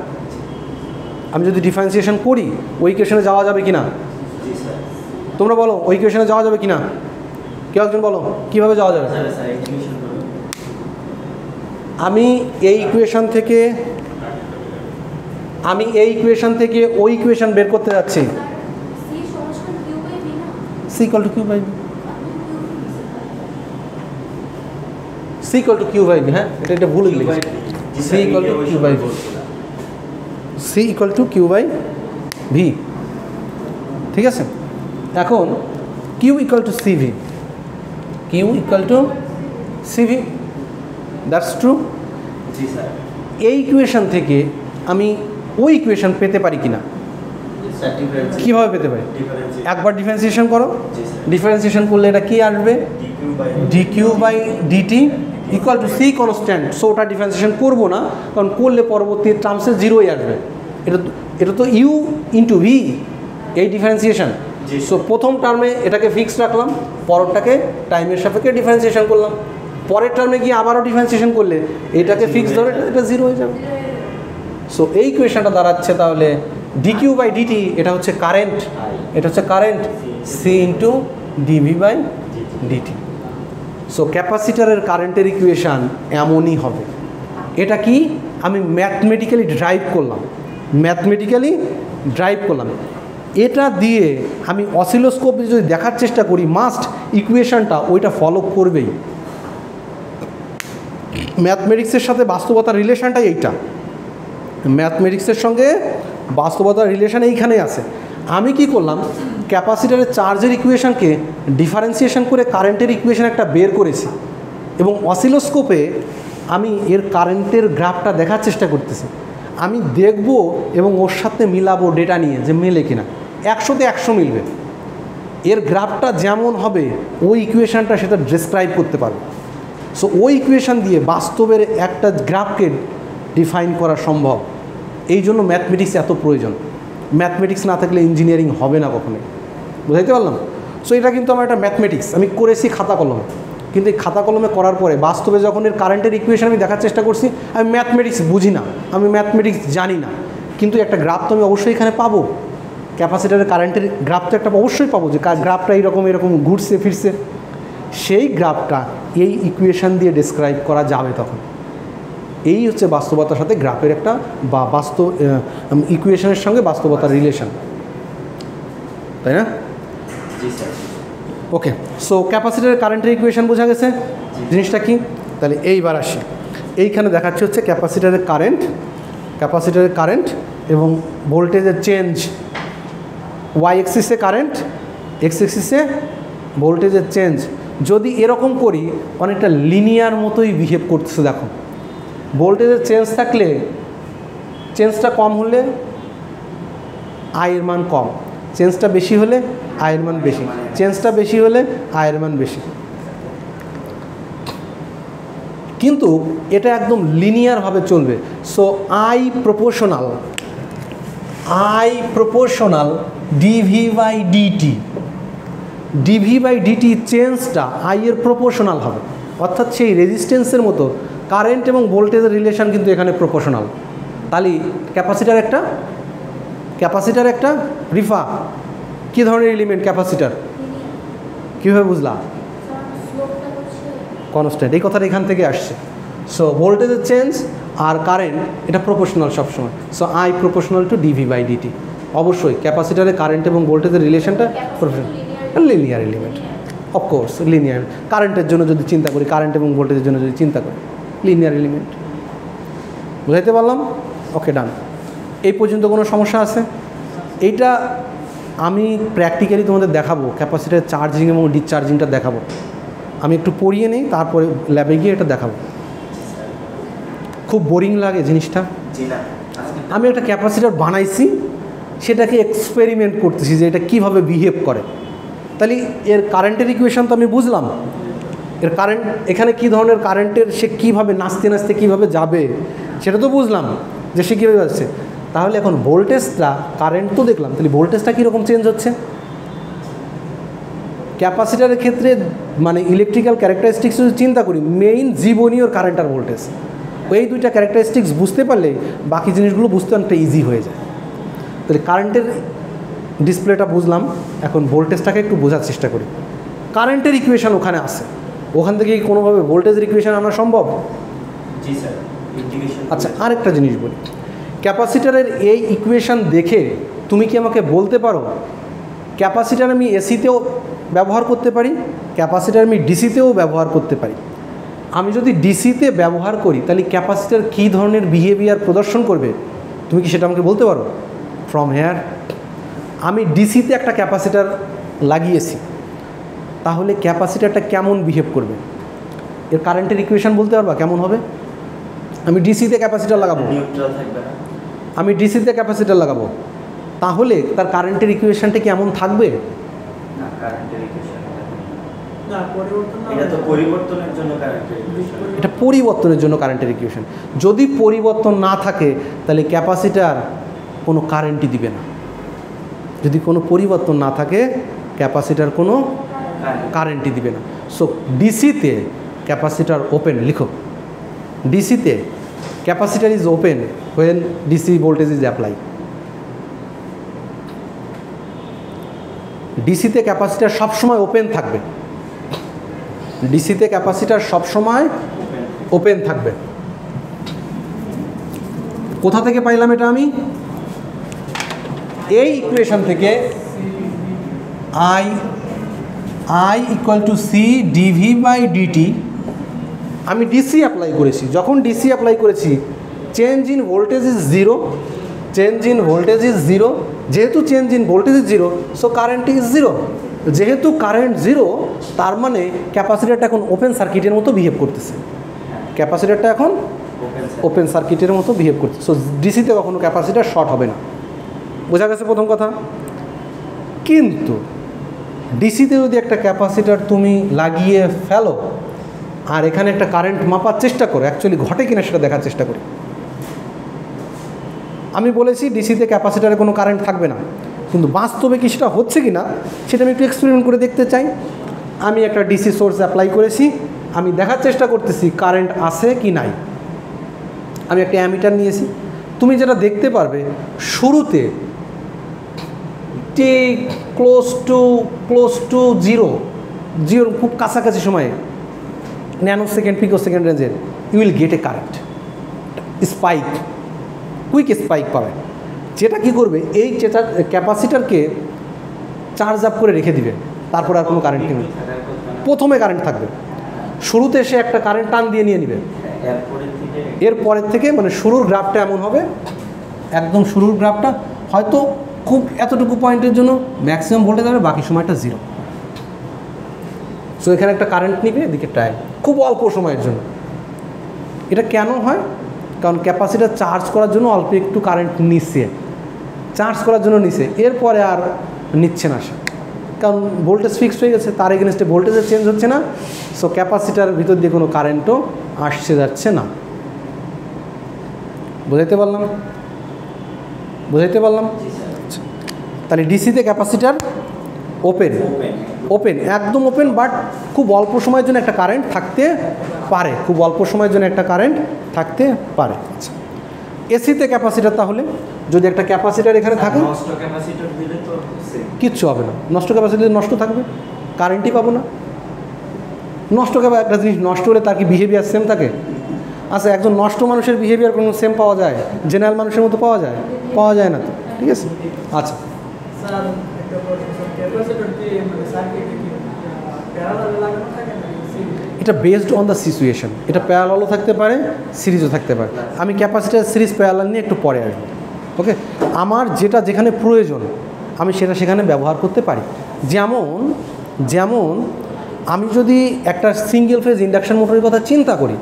আমি যদি ডিফারেন্সিয়েশন করি ওই ইকুয়েশনে যাওয়া যাবে কি না? তোমরা বলো, ওই ইকুয়েশনে যাওয়া যাবে কি না? কেউ একজন বলো, কীভাবে যাওয়া যাবে? আমি এই ইকুয়েশন থেকে ওই ইকুয়েশন বের করতে যাচ্ছি, C equal to Q by V, C equal to Q by V. হ্যাঁ, এটা ভুল লিখেছি, C equal to Q by V, C equal to Q by V. ঠিক আছে? এখন Q equal to CV, Q equal to CV, that's true. এই equation থেকে আমি ওই ইকুয়েশন পেতে পারি কি না? কীভাবে পেতে পারি? একবার ডিফারেন্সিয়েশন করো, ডিফারেন্সিয়েশন করলে এটা কি আসবে? DQ by dt equal to C constant. So ওটা ডিফারেন্সিয়েশন করবো না, কারণ করলে পরবর্তী টার্মসে জিরোই আসবে। এটা তো ইউ ইন্টু ভি, এই ডিফারেন্সিয়েশন। সো প্রথম টার্মে এটাকে ফিক্সড রাখলাম, পরেরটাকে টাইমের সাপেক্ষে ডিফারেন্সিয়েশন করলাম, পরের টার্মে গিয়ে আবারও ডিফারেন্সিয়েশন করলে এটাকে ফিক্স ধরে এটা জিরো হয়ে যাবে। সো এই ইকুয়েশনটা দাঁড়াচ্ছে তাহলে ডিকিউ বাই ডিটি এটা হচ্ছে কারেন্ট, এটা হচ্ছে current, C into dV by dt. So ক্যাপাসিটারের কারেন্টের ইকুয়েশান এমনই হবে। এটা কি আমি ম্যাথমেটিক্যালি ড্রাইভ করলাম, ম্যাথমেটিক্যালি ড্রাইভ করলাম। এটা দিয়ে আমি অসিলোস্কোপ যদি দেখার চেষ্টা করি মাস্ট ইকুয়েশানটা ওইটা ফলো করবেই। ম্যাথমেটিক্সের সাথে বাস্তবতার রিলেশানটাই এইটা, ম্যাথমেটিক্সের সঙ্গে বাস্তবতার রিলেশান এইখানেই আছে। আমি কি করলাম, ক্যাপাসিটারের চার্জের ইকুয়েশানকে ডিফারেন্সিয়েশন করে কারেন্টের ইকুয়েশান একটা বের করেছি এবং অসিলোস্কোপে আমি এর কারেন্টের গ্রাফটা দেখার চেষ্টা করতেছি। আমি দেখব এবং ওর সাথে মিলাবো ডেটা নিয়ে যে মেলে কিনা, 100তে 100 মিলবে। এর গ্রাফটা যেমন হবে ওই ইকুয়েশানটা সেটা ডেসক্রাইব করতে পারবে। সো ওই ইকুয়েশান দিয়ে বাস্তবের একটা গ্রাফকে ডিফাইন করা সম্ভব। এই জন্য ম্যাথমেটিক্স এত প্রয়োজন। ম্যাথমেটিক্স না থাকলে ইঞ্জিনিয়ারিং হবে না কখনোই, বুঝাইতে পারলাম? সো এটা কিন্তু আমার একটা ম্যাথমেটিক্স, আমি করেছি খাতা কলমে, কিন্তু এই খাতা কলমে করার পরে বাস্তবে যখন এর কারেন্টের ইকুয়েশন আমি দেখার চেষ্টা করছি, আমি ম্যাথমেটিক্স বুঝি না, আমি ম্যাথমেটিক্স জানি না, কিন্তু একটা গ্রাফ তো আমি অবশ্যই এখানে পাবো। ক্যাপাসিটারের কারেন্টের গ্রাফ তো একটা অবশ্যই পাবো, যে গ্রাফটা এরকম এরকম ঘুরছে ফিরছে। সেই গ্রাফটা এই ইকুয়েশান দিয়ে ডেসক্রাইব করা যাবে তখন। এই হচ্ছে বাস্তবতার সাথে গ্রাফের একটা বা বাস্তব ইকুয়েশনের সঙ্গে বাস্তবতার রিলেশন, তাই না? ওকে, সো ক্যাপাসিটারের কারেন্টের ইকুয়েশন বোঝা গেছে জিনিসটা কি? তাহলে এইবার আসি, এইখানে দেখাচ্ছে হচ্ছে ক্যাপাসিটারের কারেন্ট এবং ভোল্টেজের চেঞ্জ। ওয়াই এক্সিসে কারেন্ট, এক্স এক্সিসে ভোল্টেজের চেঞ্জ। যদি এরকম করি অনেকটা লিনিয়ার মতোই বিহেভ করতেছে। দেখো, ভোল্টেজের চেঞ্জ থাকলে চেঞ্জটা কম হলে আয়ের মান কম, চেঞ্জটা বেশি হলে আয়ের মান বেশি, চেঞ্জটা বেশি হলে আয়ের মান বেশি। কিন্তু এটা একদম লিনিয়ারভাবে চলবে। So I proportional dv by dt, dv by dt চেঞ্জটা আই এর প্রপোর্শনাল হবে। অর্থাৎ সেই রেজিস্ট্যান্সের মতো কারেন্ট এবং ভোল্টেজের রিলেশন কিন্তু এখানে প্রপোর্শনাল। তাহলে ক্যাপাসিটার একটা রিফা কী ধরনের এলিমেন্ট? ক্যাপাসিটার কীভাবে বুঝলা? কনস্ট্যান্ট, এই কথাটা এখান থেকে আসছে। সো ভোল্টেজের চেঞ্জ আর কারেন্ট এটা প্রপোর্শনাল সবসময়। So I proportional to dV by dt. অবশ্যই ক্যাপাসিটারে কারেন্ট এবং ভোল্টেজের রিলেশনটা লিনিয়ার এলিমেন্ট, অফকোর্স লিনিয়ার। কারেন্টের জন্য যদি চিন্তা করি, কারেন্ট এবং ভোল্টেজের জন্য যদি চিন্তা করি, লিনিয়ার এলিমেন্ট। বুঝাইতে পারলাম? ওকে, ডান। এই পর্যন্ত কোনো সমস্যা আছে? এইটা আমি প্র্যাকটিক্যালি তোমাদের দেখাবো, ক্যাপাসিটার চার্জিং এবং ডিসচার্জিংটা দেখাবো। আমি একটু পড়িয়ে নিই, তারপরে ল্যাবে গিয়ে এটা দেখাবো। খুব বোরিং লাগে জিনিসটা। আমি একটা ক্যাপাসিটার বানাইছি, সেটাকে এক্সপেরিমেন্ট করতেছি যে এটা কীভাবে বিহেভ করে। তাহলে এর কারেন্টের ইকুয়েশান তো আমি বুঝলাম, এর কারেন্ট এখানে কী ধরনের কারেন্টের, সে কীভাবে নাচতে নাচতে কীভাবে যাবে সেটা তো বুঝলাম যে সে কীভাবে যাচ্ছে। তাহলে এখন ভোল্টেজটা, কারেন্ট তো দেখলাম, তাহলে ভোল্টেজটা কীরকম চেঞ্জ হচ্ছে? ক্যাপাসিটারের ক্ষেত্রে মানে ইলেকট্রিক্যাল ক্যারেক্টারিস্টিক্স যদি চিন্তা করি, মেইন জীবনীয় কারেন্ট আর ভোল্টেজ, এই দুইটা ক্যারেক্টারিস্টিক্স বুঝতে পারলে বাকি জিনিসগুলো বুঝতে অনেকটা ইজি হয়ে যায়। তাহলে কারেন্টের ডিসপ্লেটা বুঝলাম, এখন ভোল্টেজটাকে একটু বোঝার চেষ্টা করি। কারেন্টের ইকুয়েশান ওখানে আছে, ওখান থেকে কোনোভাবে ভোল্টেজের ইকুয়েশান আনা সম্ভব? জি স্যার। আচ্ছা, আরেকটা জিনিস বলি, ক্যাপাসিটারের এই ইকুয়েশান দেখে তুমি কি আমাকে বলতে পারো ক্যাপাসিটার আমি এসিতেও ব্যবহার করতে পারি, ক্যাপাসিটার আমি ডিসিতেও ব্যবহার করতে পারি? আমি যদি ডিসিতে ব্যবহার করি তাহলে ক্যাপাসিটার কী ধরনের বিহেভিয়ার প্রদর্শন করবে, তুমি কি সেটা আমাকে বলতে পারো? ফ্রম হেয়ার আমি ডিসিতে একটা ক্যাপাসিটার লাগিয়েছি, তাহলে ক্যাপাসিটারটা কেমন বিহেভ করবে? এর কারেন্টের ইকুয়েশান বলতে পারবা কেমন হবে? আমি ডিসিতে ক্যাপাসিটার লাগাবো, আমি ডিসিতে ক্যাপাসিটার লাগাবো, তাহলে তার কারেন্টের ইকুয়েশানটা কেমন থাকবে? এটা পরিবর্তনের জন্য কারেন্টের ইকুয়েশন। যদি পরিবর্তন না থাকে তাহলে ক্যাপাসিটার কোনো কারেন্টই দিবে না। যদি কোনো পরিবর্তন না থাকে ক্যাপাসিটার কোনো কারেন্টই দিবে না। সো ডিসিতে ক্যাপাসিটার ওপেন, লিখো ডিসিতে capacitor is open when DC voltage is apply. ডিসিতে ক্যাপাসিটার সবসময় ওপেন থাকবে, ডিসিতে ক্যাপাসিটার সবসময় ওপেন থাকবে। কোথা থেকে পাইলাম এটা আমি? এই ইকুয়েশন থেকে I equal to C dv by dt, আমি ডিসি অ্যাপ্লাই করেছি। যখন ডিসি অ্যাপ্লাই করেছি change in voltage is zero, change in voltage is zero. যেহেতু change in voltage is zero, so current is zero. যেহেতু current zero, তার মানে ক্যাপাসিটারটা এখন open সার্কিটের মতো বিহেভ করতেছে, ক্যাপাসিটারটা এখন ওপেন সার্কিটের মতো বিহেভ করতেছে। সো ডিসিতে কখনো ক্যাপাসিটার শর্ট হবে না। বোঝা গেছে প্রথম কথা? কিন্তু ডিসিতে যদি একটা ক্যাপাসিটার তুমি লাগিয়ে ফেলো আর এখানে একটা কারেন্ট মাপার চেষ্টা করো, অ্যাকচুয়ালি ঘটে কিনা সেটা দেখার চেষ্টা করি। আমি বলেছি ডিসিতে ক্যাপাসিটারে কোনো কারেন্ট থাকবে না, কিন্তু বাস্তবে কি সেটা হচ্ছে কি না সেটা আমি একটু এক্সপেরিমেন্ট করে দেখতে চাই। আমি একটা ডিসি সোর্স অ্যাপ্লাই করেছি, আমি দেখার চেষ্টা করতেছি কারেন্ট আছে কি নাই। আমি একটা অ্যামিটার নিয়েছি, তুমি যেটা দেখতে পারবে শুরুতে ঠিক ক্লোজ টু জিরোর খুব কাছাকাছি সময়ে, ন্যানো সেকেন্ড পিকো সেকেন্ড রেঞ্জের, you will get a current spike, quick spike পাবে। যেটা কি করবে, এই ক্যাপাসিটারকে চার্জ আপ করে রেখে দিবে, তারপরে আর কোনো কারেন্ট নেবে। প্রথমে কারেন্ট থাকবে, শুরুতে সে একটা কারেন্ট টান দিয়ে নিয়ে নেবে, এরপরের থেকে মানে শুরুর গ্রাফটা এমন হবে, একদম শুরুর গ্রাফটা হয়তো খুব এতটুকু পয়েন্টের জন্য ম্যাক্সিমাম ভোল্টেজ হবে, বাকি সময়টা জিরো। সো এখানে একটা কারেন্ট নিবে, এদিকে টাইম, খুব অল্প সময়ের জন্য। এটা কেন হয়? কারণ ক্যাপাসিটার চার্জ করার জন্য অল্প একটু কারেন্ট নিচ্ছে, চার্জ করার জন্য নিচ্ছে, এরপরে আর নিচ্ছে না সে, কারণ ভোল্টেজ ফিক্সড হয়ে গেছে, তার এগেনস্টে ভোল্টেজের চেঞ্জ হচ্ছে না। সো ক্যাপাসিটার ভিতর দিয়ে কোনো কারেন্টও আসছে যাচ্ছে না। বোঝাইতে পারলাম? বোঝাইতে পারলাম? তাহলে ডিসিতে ক্যাপাসিটার ওপেন, একদম ওপেন, বাট খুব অল্প সময়ের জন্য একটা কারেন্ট থাকতে পারে, খুব অল্প সময়ের জন্য একটা কারেন্ট থাকতে পারে। আচ্ছা, এসিতে ক্যাপাসিটার, তাহলে যদি একটা ক্যাপাসিটার এখানে থাকে কিচ্ছু হবে না, নষ্ট ক্যাপাসিটার নষ্ট থাকবে, কারেন্টই পাবো না। নষ্ট একটা জিনিস নষ্ট হলে তার কি বিহেভিয়ার সেম থাকে? আচ্ছা, একজন নষ্ট মানুষের বিহেভিয়ার কোনো সেম পাওয়া যায়? জেনারেল মানুষের মতো পাওয়া যায়? পাওয়া যায় না তো, ঠিক আছে। আচ্ছা, এটা বেসড অন দ্য সিচুয়েশন, এটা প্যারালালও থাকতে পারে, সিরিজও থাকতে পারে। আমি ক্যাপাসিটার সিরিজ প্যারালাল নিয়ে একটু পরে আসবো। ওকে, আমার যেটা যেখানে প্রয়োজন আমি সেটা সেখানে ব্যবহার করতে পারি। যেমন আমি যদি একটা সিঙ্গেল ফেজ ইন্ডাকশন মোটরের কথা চিন্তা করি,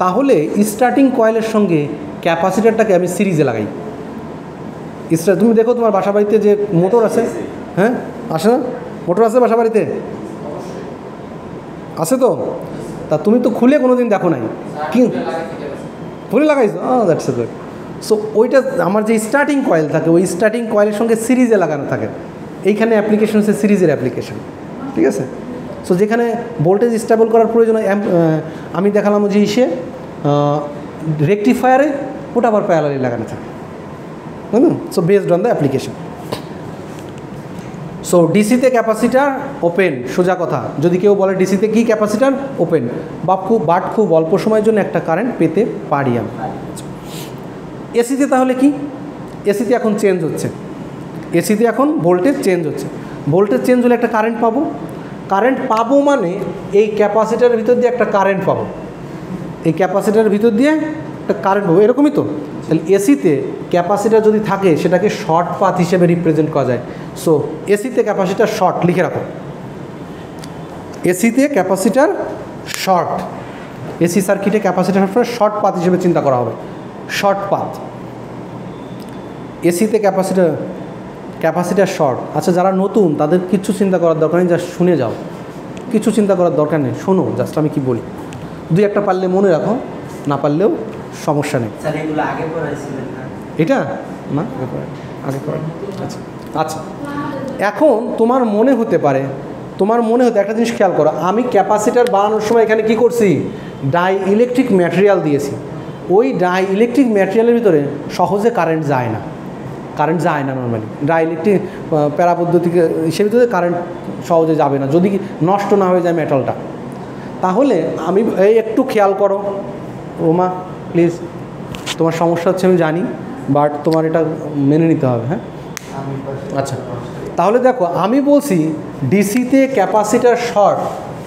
তাহলে স্টার্টিং কয়েলের সঙ্গে ক্যাপাসিটারটাকে আমি সিরিজে লাগাই। তুমি দেখো তোমার বাসা বাড়িতে যে মোটর আছে, হ্যাঁ আসে না? মোটর আছে বাসা বাড়িতে? আছে তো? তা তুমি তো খুলে কোনো দিন দেখো নাই, কি খুলে লাগাইছো? That's good. সো ওইটা আমার যে স্টার্টিং কয়েল থাকে, ওই স্টার্টিং কয়েলের সঙ্গে সিরিজে লাগানো থাকে। এইখানে অ্যাপ্লিকেশন হচ্ছে সিরিজের অ্যাপ্লিকেশন, ঠিক আছে। সো যেখানে ভোল্টেজ স্টেবল করার প্রয়োজন হয়, আমি দেখালাম যে রেকটিফায়ারে, ওটা আবার প্যারালালি লাগানো থাকে। So based on the application. So ডিসিতে ক্যাপাসিটার ওপেন, সোজা কথা। যদি কেউ বলে ডিসিতে কি ক্যাপাসিটার ওপেন, বাট খুব অল্প সময়ের জন্য একটা কারেন্ট পেতে পারি আমি। এসিতে তাহলে কি? এসিতে এখন চেঞ্জ হচ্ছে, এসিতে এখন ভোল্টেজ চেঞ্জ হচ্ছে। ভোল্টেজ চেঞ্জ হলে একটা কারেন্ট পাবো, কারেন্ট পাবো মানে এই ক্যাপাসিটারের ভিতর দিয়ে একটা কারেন্ট পাবো, এই ক্যাপাসিটারের ভিতর দিয়ে একটা কারেন্ট পাবো, এরকমই তো। তাহলে এসিতে ক্যাপাসিটার যদি থাকে সেটাকে শর্ট পাথ হিসেবে রিপ্রেজেন্ট করা যায়। সো এসিতে ক্যাপাসিটার শর্ট, লিখে রাখো, এসিতে ক্যাপাসিটার শর্ট, এসি সার্কিটে ক্যাপাসিটার শর্ট পাথ হিসেবে চিন্তা করা হবে, শর্ট পাথ। এসিতে ক্যাপাসিটার শর্ট। আচ্ছা, যারা নতুন তাদের কিছু চিন্তা করার দরকার নেই, জাস্ট শুনে যাও, কিছু চিন্তা করার দরকার নেই, শোনো জাস্ট আমি কি বলি। দুই একটা পারলে মনে রাখো, না পারলেও সমস্যা নেই। এটা না আগে পড়াই। আচ্ছা আচ্ছা, এখন তোমার মনে হতে একটা জিনিস খেয়াল করো, আমি ক্যাপাসিটার বানানোর সময় এখানে কি করছি? ডাই ইলেকট্রিক ম্যাটেরিয়াল দিয়েছি। ওই ডাই ইলেকট্রিক ম্যাটেরিয়ালের ভিতরে সহজে কারেন্ট যায় না, কারেন্ট যায় না নর্মালি। ডাইলেকট্রিক প্যারা পদ্ধতিকে সে ভিতরে কারেন্ট সহজে যাবে না যদি নষ্ট না হয়ে যায় মেটালটা। তাহলে আমি একটু খেয়াল করো রোমা প্লিজ, তোমার সমস্যা হচ্ছে আমি জানি, বাট তোমার এটা মেনে নিতে হবে। হ্যাঁ আচ্ছা, তাহলে দেখো আমি বলছি ডিসিতে ক্যাপাসিটার শর্ট,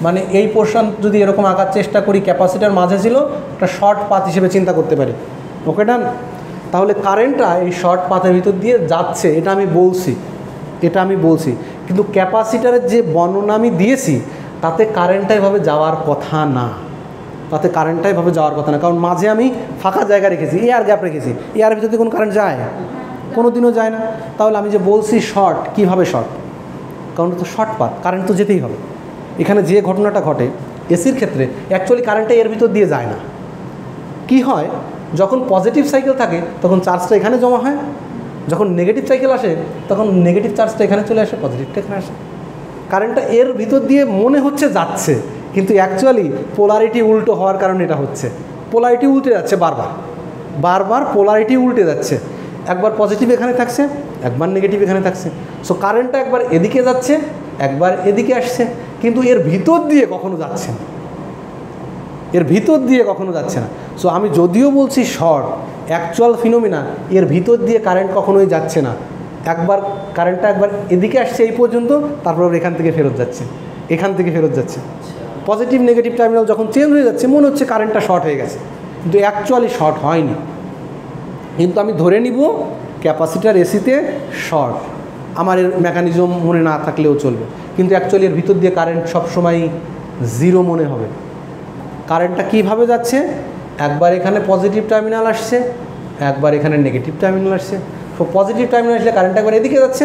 মানে এই পোর্শন যদি এরকম আঁকার চেষ্টা করি, ক্যাপাসিটার মাঝে ছিল একটা শর্ট পাথ হিসেবে চিন্তা করতে পারি। ওকে ডান। তাহলে কারেন্টটা এই শর্ট পাথের ভিতর দিয়ে যাচ্ছে, এটা আমি বলছি, কিন্তু ক্যাপাসিটারের যে বর্ণনা আমি দিয়েছি তাতে কারেন্টটা এভাবে যাওয়ার কথা না, কারণ মাঝে আমি ফাঁকা জায়গা রেখেছি, এয়ার গ্যাপ রেখেছি, এয়ার ভিতর দিয়ে কোনো কারেন্ট যায়? কোনো দিনও যায় না। তাহলে আমি যে বলছি শর্ট, কীভাবে শর্ট? কারণ তো শর্ট পাথ, কারেন্ট তো যেতেই হবে। এখানে যে ঘটনাটা ঘটে এসির ক্ষেত্রে, অ্যাকচুয়ালি কারেন্টটা এর ভিতর দিয়ে যায় না। কি হয়, যখন পজিটিভ সাইকেল থাকে তখন চার্জটা এখানে জমা হয়, যখন নেগেটিভ সাইকেল আসে তখন নেগেটিভ চার্জটা এখানে চলে আসে, পজিটিভটা এখানে আসে। কারেন্টটা এর ভিতর দিয়ে মনে হচ্ছে যাচ্ছে, কিন্তু অ্যাকচুয়ালি পোলারিটি উল্টো হওয়ার কারণে এটা হচ্ছে। পোলারিটি উল্টে যাচ্ছে, বারবার পোলারিটি উল্টে যাচ্ছে। একবার পজিটিভ এখানে থাকছে, একবার নেগেটিভ এখানে থাকছে। সো কারেন্টটা একবার এদিকে যাচ্ছে, একবার এদিকে আসছে, কিন্তু এর ভিতর দিয়ে কখনো যাচ্ছে না, সো আমি যদিও বলছি শর্ট, অ্যাকচুয়াল ফিনোমিনা এর ভিতর দিয়ে কারেন্ট কখনোই যাচ্ছে না। একবার কারেন্টটা একবার এদিকে আসছে এই পর্যন্ত, তারপর এখান থেকে ফেরত যাচ্ছে। পজিটিভ নেগেটিভ টার্মিনাল যখন চেঞ্জ হয়ে যাচ্ছে মনে হচ্ছে কারেন্টটা শর্ট হয়ে গেছে, কিন্তু অ্যাকচুয়ালি শর্ট হয়নি। কিন্তু আমি ধরে নিব ক্যাপাসিটার এসিতে শর্ট, আমার এর মেকানিজম মনে না থাকলেও চলবে, কিন্তু অ্যাকচুয়ালি এর ভিতর দিয়ে কারেন্ট সবসময় জিরো মনে হবে। কারেন্টটা কীভাবে যাচ্ছে, একবার এখানে পজিটিভ টার্মিনাল আসছে, একবার এখানে নেগেটিভ টার্মিনাল আসছে। তো পজিটিভ টার্মিনাল আসলে কারেন্ট একবার এদিকে যাচ্ছে,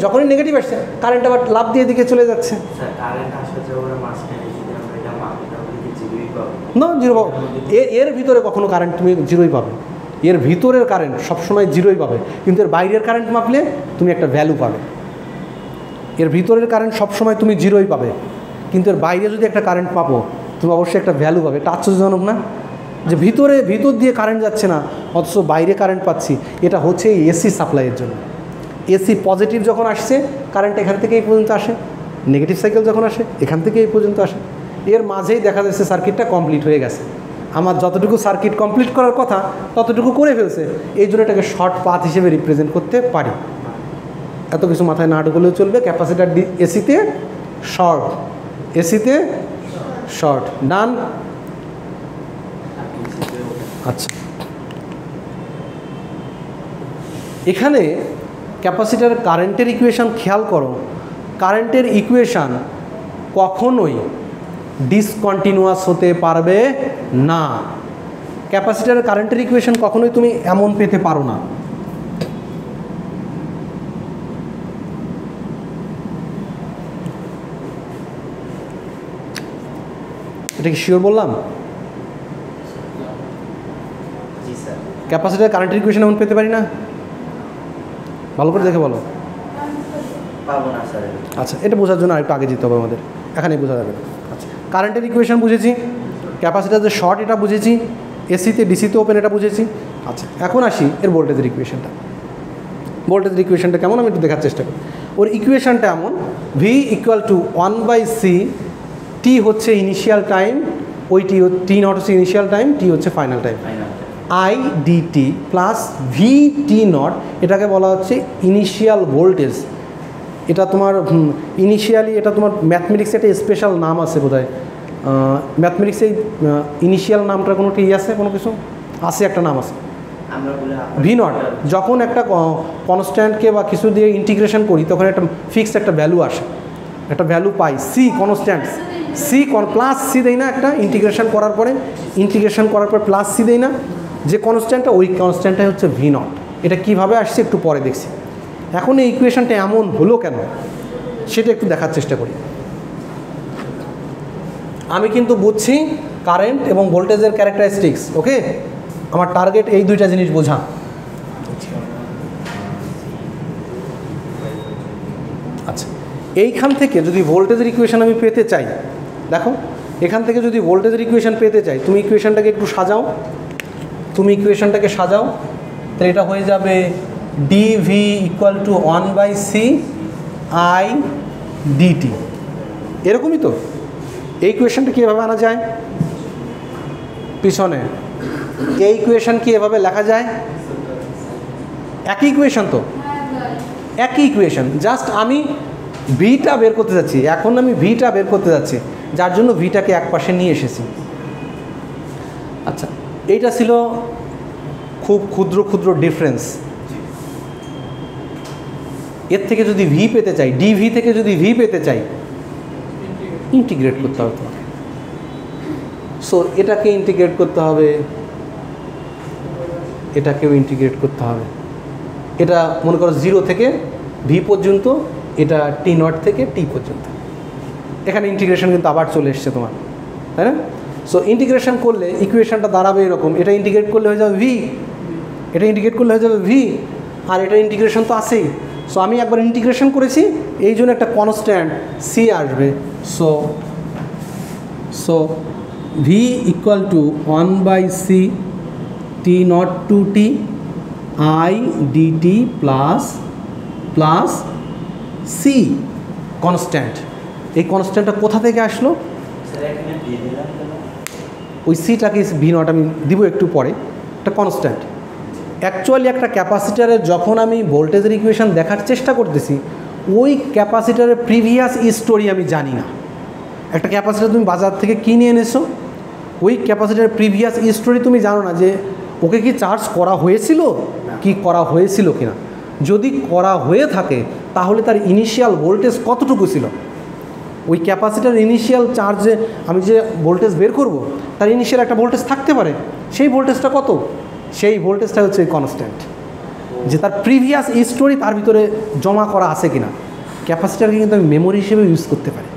যখনই নেগেটিভ আসছে কারেন্ট আবার লাফ দিয়ে এদিকে চলে যাচ্ছে। না, জিরো পাবো, এর ভিতরে কখনো কারেন্ট তুমি জিরোই পাবে। এর ভিতরের কারেন্ট সবসময় জিরোই পাবে, কিন্তু এর বাইরের কারেন্ট মাপলে তুমি একটা ভ্যালু পাবে। এর ভিতরের কারেন্ট সবসময় তুমি জিরোই পাবে, কিন্তু এর বাইরে যদি একটা কারেন্ট পাবো তুমি অবশ্যই একটা ভ্যালু পাবে। এটা আশ্চর্যজনক না, যে ভিতর দিয়ে কারেন্ট যাচ্ছে না অথচ বাইরে কারেন্ট পাচ্ছি। এটা হচ্ছে এসি সাপ্লাইয়ের জন্য। এসি পজিটিভ যখন আসছে কারেন্ট এখান থেকে এই পর্যন্ত আসে, নেগেটিভ সাইকেল যখন আসে এখান থেকে এই পর্যন্ত আসে। এর মাঝেই দেখা যাচ্ছে সার্কিটটা কমপ্লিট হয়ে গেছে। আমার যতটুকু সার্কিট কমপ্লিট করার কথা ততটুকু করে ফেলছে, এই জন্য এটাকে শর্ট পাথ হিসেবে রিপ্রেজেন্ট করতে পারি। এত কিছু মাথায় না ঢুকলেও চলবে। ক্যাপাসিটার এসিতে শর্ট, ডান। আচ্ছা, এখানে ক্যাপাসিটার কারেন্টের ইকুয়েশান খেয়াল করো। কারেন্টের ইকুয়েশান কখনোই ডিসকন্টিনিউয়াস হতে পারবে না। ক্যাপাসিটারের কারেন্টের ইকুয়েশান কখনোই তুমি এমন পেতে পারো না। এটা কি শিওর বললাম? ক্যাপাসিটার কারেন্টের ইকুয়েশন এমন পেতে পারি না? ভালো করে দেখে বলো। আচ্ছা, এটা বোঝার জন্য আরেকটু আগে যেতে হবে আমাদের, এখানেই বোঝা যাবে না। আচ্ছা, কারেন্টের ইকুয়েশন বুঝেছি, ক্যাপাসিটার যে শর্ট এটা বুঝেছি, এসিতে ডিসিতে ওপেন এটা বুঝেছি। আচ্ছা, এখন আসি এর ভোল্টেজের ইকুয়েশনটা। ভোল্টেজের ইকুয়েশনটা কেমন আমি একটু দেখার চেষ্টা করি। ওর ইকুয়েশনটা এমন, ভি ইকুয়াল টু 1/c, টি হচ্ছে ইনিশিয়াল টাইম, ওই টি নট হচ্ছে ইনিশিয়াল টাইম, টি হচ্ছে final time, I dt plus V T naught, এটাকে বলা হচ্ছে ইনিশিয়াল ভোল্টেজ। এটা তোমার ইনিশিয়ালি, এটা তোমার ম্যাথমেটিক্সে একটা স্পেশাল নাম আছে বোধ হয়। ম্যাথমেটিক্সে ইনিশিয়াল নামটার কোনো কি আছে, কোনো কিছু আছে, একটা নাম আছে ভি নট। যখন একটা কনস্ট্যান্টকে বা কিছু দিয়ে ইন্টিগ্রেশন করি তখন একটা ফিক্সড একটা ভ্যালু আসে, একটা ভ্যালু পাই। C constant, C plus C দেই না, একটা ইন্টিগ্রেশন করার পর প্লাস সি দেই না, যে কনস্ট্যান্টটা ওই কনস্ট্যান্টটাই হচ্ছে ভি নট। এটা কীভাবে আসছে একটু পরে দেখছি। এখন এই ইকুয়েশনটা এমন হলো কেন সেটা একটু দেখার চেষ্টা করি। আমি কিন্তু বুঝছি কারেন্ট এবং ভোল্টেজের ক্যারেক্টারিস্টিক্স, ওকে? আমার টার্গেট এই দুইটা জিনিস বোঝা। আচ্ছা, এইখান থেকে যদি ভোল্টেজের ইকুয়েশন আমি পেতে চাই, দেখো এখান থেকে যদি ভোল্টেজের ইকুয়েশন পেতে চাই, তুমি ইকুয়েশনটাকে একটু সাজাও, তাহলে এটা হয়ে যাবে dv equal to 1/c i dt, এরকমই তো। এই ইকুয়েশনটা কীভাবে আনা যায় পিছনে? এই ইকুয়েশন কি এভাবে লেখা যায়? একই ইকুয়েশন তো, একই ইকুয়েশন, জাস্ট আমি ভিটা বের করতে যাচ্ছি। এখন আমি ভিটা বের করতে যাচ্ছি, যার জন্য ভিটাকে এক পাশে নিয়ে এসেছি। আচ্ছা, এইটা ছিল খুব ক্ষুদ্র ক্ষুদ্র ডিফারেন্স। এর থেকে যদি ভি পেতে চাই, ডিভি থেকে যদি ভি পেতে চাই, ইন্টিগ্রেট করতে হবে তোমাকে। সো এটাকে ইন্টিগ্রেট করতে হবে, এটাকেও ইন্টিগ্রেট করতে হবে। এটা মনে করো 0 থেকে ভি পর্যন্ত, এটা টি নট থেকে টি পর্যন্ত। এখানে ইন্টিগ্রেশন কিন্তু আবার চলে এসছে তোমার, তাই না? সো ইন্টিগ্রেশন করলে ইকুয়েশনটা দাঁড়াবে এরকম, এটা ইন্টিগ্রেট করলে হয়ে যাবে ভি, এটা ইন্টিগ্রেট করলে হয়ে যাবে ভি, আর এটা ইন্টিগ্রেশন তো আছেই। সো আমি একবার ইন্টিগ্রেশন করেছি, এই জন্য একটা কনস্ট্যান্ট সি আসবে। So V equal to 1/c t naught to t i dt plus C constant. এই কনস্ট্যান্টটা কোথা থেকে আসলো? ওই সিটাকে ভি নট আমি দিব একটু পরে, একটা কনস্ট্যান্ট। অ্যাকচুয়ালি একটা ক্যাপাসিটারের যখন আমি ভোল্টেজের ইকুয়েশন দেখার চেষ্টা করতেছি, ওই ক্যাপাসিটারের প্রিভিয়াস স্টোরি আমি জানি না। একটা ক্যাপাসিটার তুমি বাজার থেকে কিনে এনেছো, ওই ক্যাপাসিটারের প্রিভিয়াস স্টোরি তুমি জানো না যে ওকে কি চার্জ করা হয়েছিল কি করা হয়েছিল কিনা। যদি করা হয়ে থাকে তাহলে তার ইনিশিয়াল ভোল্টেজ কতটুকু ছিল। ওই ক্যাপাসিটার ইনিশিয়াল চার্জে আমি যে ভোল্টেজ বের করব, তার ইনিশিয়াল একটা ভোল্টেজ থাকতে পারে। সেই ভোল্টেজটা কত? সেই ভোল্টেজটা হচ্ছে এই কনস্ট্যান্ট, যে তার প্রিভিয়াস স্টোরি তার ভিতরে জমা করা আছে কিনা। ক্যাপাসিটারকে কিন্তু আমি মেমোরি হিসেবে ইউজ করতে পারি,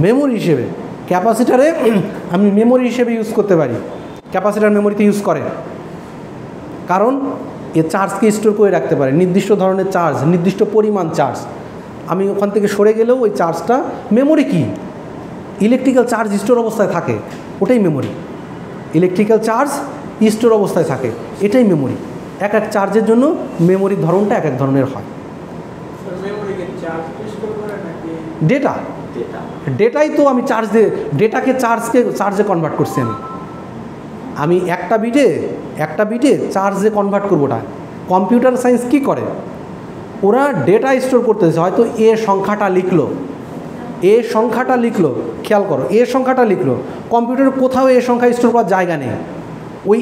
মেমোরি হিসেবে ক্যাপাসিটারে আমি মেমোরি হিসেবে ইউজ করতে পারি। ক্যাপাসিটার মেমোরিতে ইউজ করে, কারণ এ চার্জকে স্টোর করে রাখতে পারে, নির্দিষ্ট ধরনের চার্জ, নির্দিষ্ট পরিমাণ চার্জ। আমি ওখান থেকে সরে গেলেও ওই চার্জটা, মেমোরি কি ইলেকট্রিক্যাল চার্জ স্টোর অবস্থায় থাকে, ওটাই মেমোরি। ইলেকট্রিক্যাল চার্জ স্টোর অবস্থায় থাকে, এটাই মেমোরি। এক এক চার্জের জন্য মেমোরির ধরনটা এক এক ধরনের হয়। ডেটা, ডেটাই তো আমি চার্জ দিয়ে, ডেটাকে চার্জে কনভার্ট করছি আমি একটা বিটে চার্জে কনভার্ট করবো। ওটা কম্পিউটার সায়েন্স কি করে, ওরা ডেটা স্টোর করতেছে। হয়তো এ সংখ্যাটা লিখলো, খেয়াল করো, এ সংখ্যাটা লিখলো, কম্পিউটারে কোথাও এ সংখ্যা স্টোর করার জায়গা নেই। ওই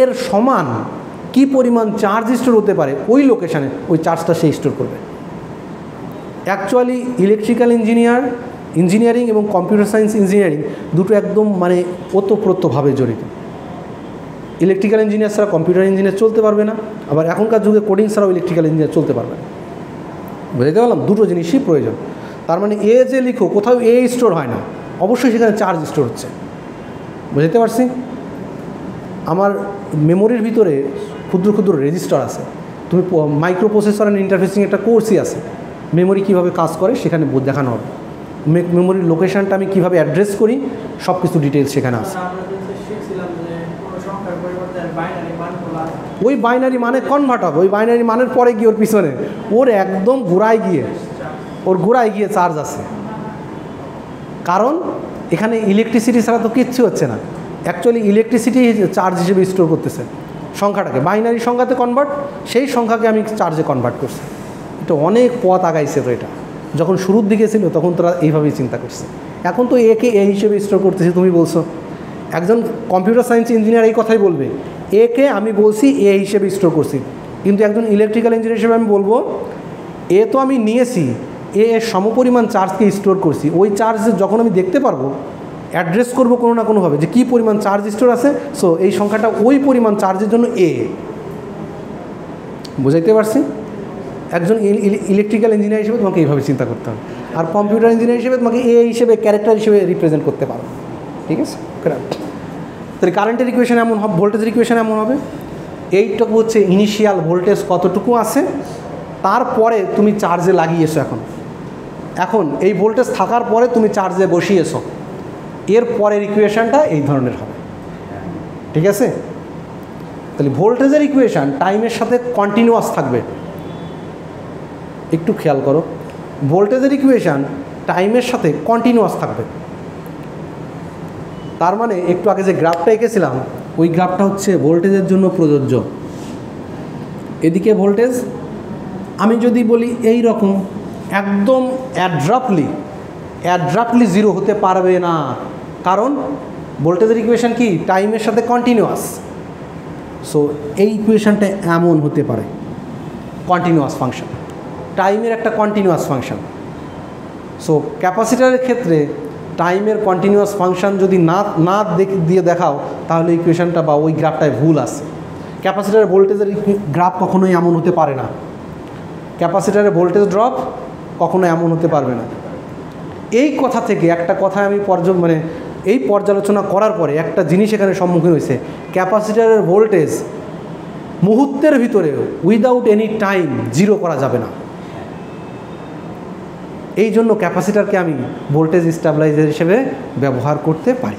এর সমান কি পরিমাণ চার্জ স্টোর হতে পারে ওই লোকেশানে, ওই চার্জটা সে স্টোর করবে। অ্যাকচুয়ালি ইলেকট্রিক্যাল ইঞ্জিনিয়ারিং এবং কম্পিউটার সায়েন্স ইঞ্জিনিয়ারিং দুটো একদম মানে ওতপ্রোতভাবে জড়িত। ইলেকট্রিক্যাল ইঞ্জিনিয়ার ছাড়া কম্পিউটার ইঞ্জিনিয়ার চলতে পারবে না, আবার এখনকার যুগে কোডিং ছাড়াও ইলেকট্রিক্যাল ইঞ্জিনিয়ার চলতে পারবে না। বুঝতে পারলাম, দুটো জিনিসই প্রয়োজন। তার মানে এ যে লিখো, কোথাও এ স্টোর হয় না, অবশ্যই সেখানে চার্জ স্টোর হচ্ছে। বুঝতে পারছি? আমার মেমোরির ভিতরে ক্ষুদ্র ক্ষুদ্র রেজিস্টার আছে। তুমি মাইক্রো প্রসেসর অ্যান্ড ইন্টারফেসিং একটা কোর্সই আছে, মেমোরি কীভাবে কাজ করে সেখানে দেখানো হবে। মেমোরির লোকেশানটা আমি কীভাবে অ্যাড্রেস করি সব কিছু ডিটেলস সেখানে আছে। ওই বাইনারি মানে কনভার্ট হবে, ওই বাইনারি মানের পরে গিয়ে ওর পিছনে ওর একদম গোড়ায় গিয়ে চার্জ আছে। কারণ এখানে ইলেকট্রিসিটি ছাড়া তো কিচ্ছু হচ্ছে না। অ্যাকচুয়ালি ইলেকট্রিসিটি চার্জ হিসেবে স্টোর করতেছে সংখ্যাটাকে, বাইনারি সংখ্যাতে কনভার্ট, সেই সংখ্যাকে আমি চার্জে কনভার্ট করছি। এটা অনেক পথ আগাইছে। তো এটা যখন শুরুর দিকে ছিল তখন তোরা এইভাবেই চিন্তা করছে। এখন তো একে এ হিসেবে স্টোর করতেছি। তুমি বলছো, একজন কম্পিউটার সায়েন্স ইঞ্জিনিয়ার এই কথাই বলবে, একে আমি বলছি এ হিসেবে স্টোর করছি। কিন্তু একজন ইলেকট্রিক্যাল ইঞ্জিনিয়ার হিসেবে আমি বলবো, এ তো আমি নিয়েছি, এর সমপরিমাণ চার্জকে স্টোর করছি। ওই চার্জ যখন আমি দেখতে পারবো, অ্যাড্রেস করবো কোনো না কোনোভাবে যে কী পরিমাণ চার্জ স্টোর আছে, সো এই সংখ্যাটা ওই পরিমাণ চার্জের জন্য এ। বুঝাইতে পারছি? একজন ইলেকট্রিক্যাল ইঞ্জিনিয়ার হিসেবে তোমাকে এইভাবে চিন্তা করতে হবে, আর কম্পিউটার ইঞ্জিনিয়ার হিসেবে তোমাকে এ হিসেবে ক্যারেক্টার হিসেবে রিপ্রেজেন্ট করতে পারো। ঠিক আছে? তাহলে কারেন্টের ইকুয়েশন এমন হবে, ভোল্টেজের ইকুয়েশন এমন হবে, এইটুকু হচ্ছে ইনিশিয়াল ভোল্টেজ কতটুকু আছে, তারপরে তুমি চার্জে লাগিয়েছো। এখন এই ভোল্টেজ থাকার পরে তুমি চার্জে বসিয়েছো, এর পরের ইকুয়েশনটা এই ধরনের হবে। ঠিক আছে? তাহলে ভোল্টেজের ইকুয়েশান টাইমের সাথে কন্টিনিউয়াস থাকবে। একটু খেয়াল করো, ভোল্টেজের ইকুয়েশান টাইমের সাথে কন্টিনিউয়াস থাকবে। তার মানে একটু আগে যে গ্রাফটা এঁকেছিলাম ওই গ্রাফটা হচ্ছে ভোল্টেজের জন্য প্রযোজ্য। এদিকে ভোল্টেজ আমি যদি বলি এই রকম একদম অ্যাড্রাপ্টলি জিরো হতে পারবে না, কারণ ভোল্টেজের ইকুয়েশান কি টাইমের সাথে কন্টিনিউয়াস। সো এই ইকুয়েশানটা এমন হতে পারে, কন্টিনিউয়াস ফাংশন, টাইমের একটা কন্টিনিউয়াস ফাংশন। সো ক্যাপাসিটারের ক্ষেত্রে টাইমের কন্টিনিউয়াস ফাংশন যদি না দিয়ে দেখাও তাহলে ইকুয়েশানটা বা ওই গ্রাফটায় ভুল আছে। ক্যাপাসিটারের ভোল্টেজের গ্রাফ কখনোই এমন হতে পারে না, ক্যাপাসিটারের ভোল্টেজ ড্রপ কখনো এমন হতে পারবে না। এই কথা থেকে একটা কথা আমি এই পর্যালোচনা করার পরে একটা জিনিস এখানে সম্মুখীন হয়েছে, ক্যাপাসিটারের ভোল্টেজ মুহূর্তের ভিতরে উইদাউট এনি টাইম জিরো করা যাবে না। এই জন্য ক্যাপাসিটারকে আমি ভোল্টেজ স্টেবিলাইজার হিসেবে ব্যবহার করতে পারি।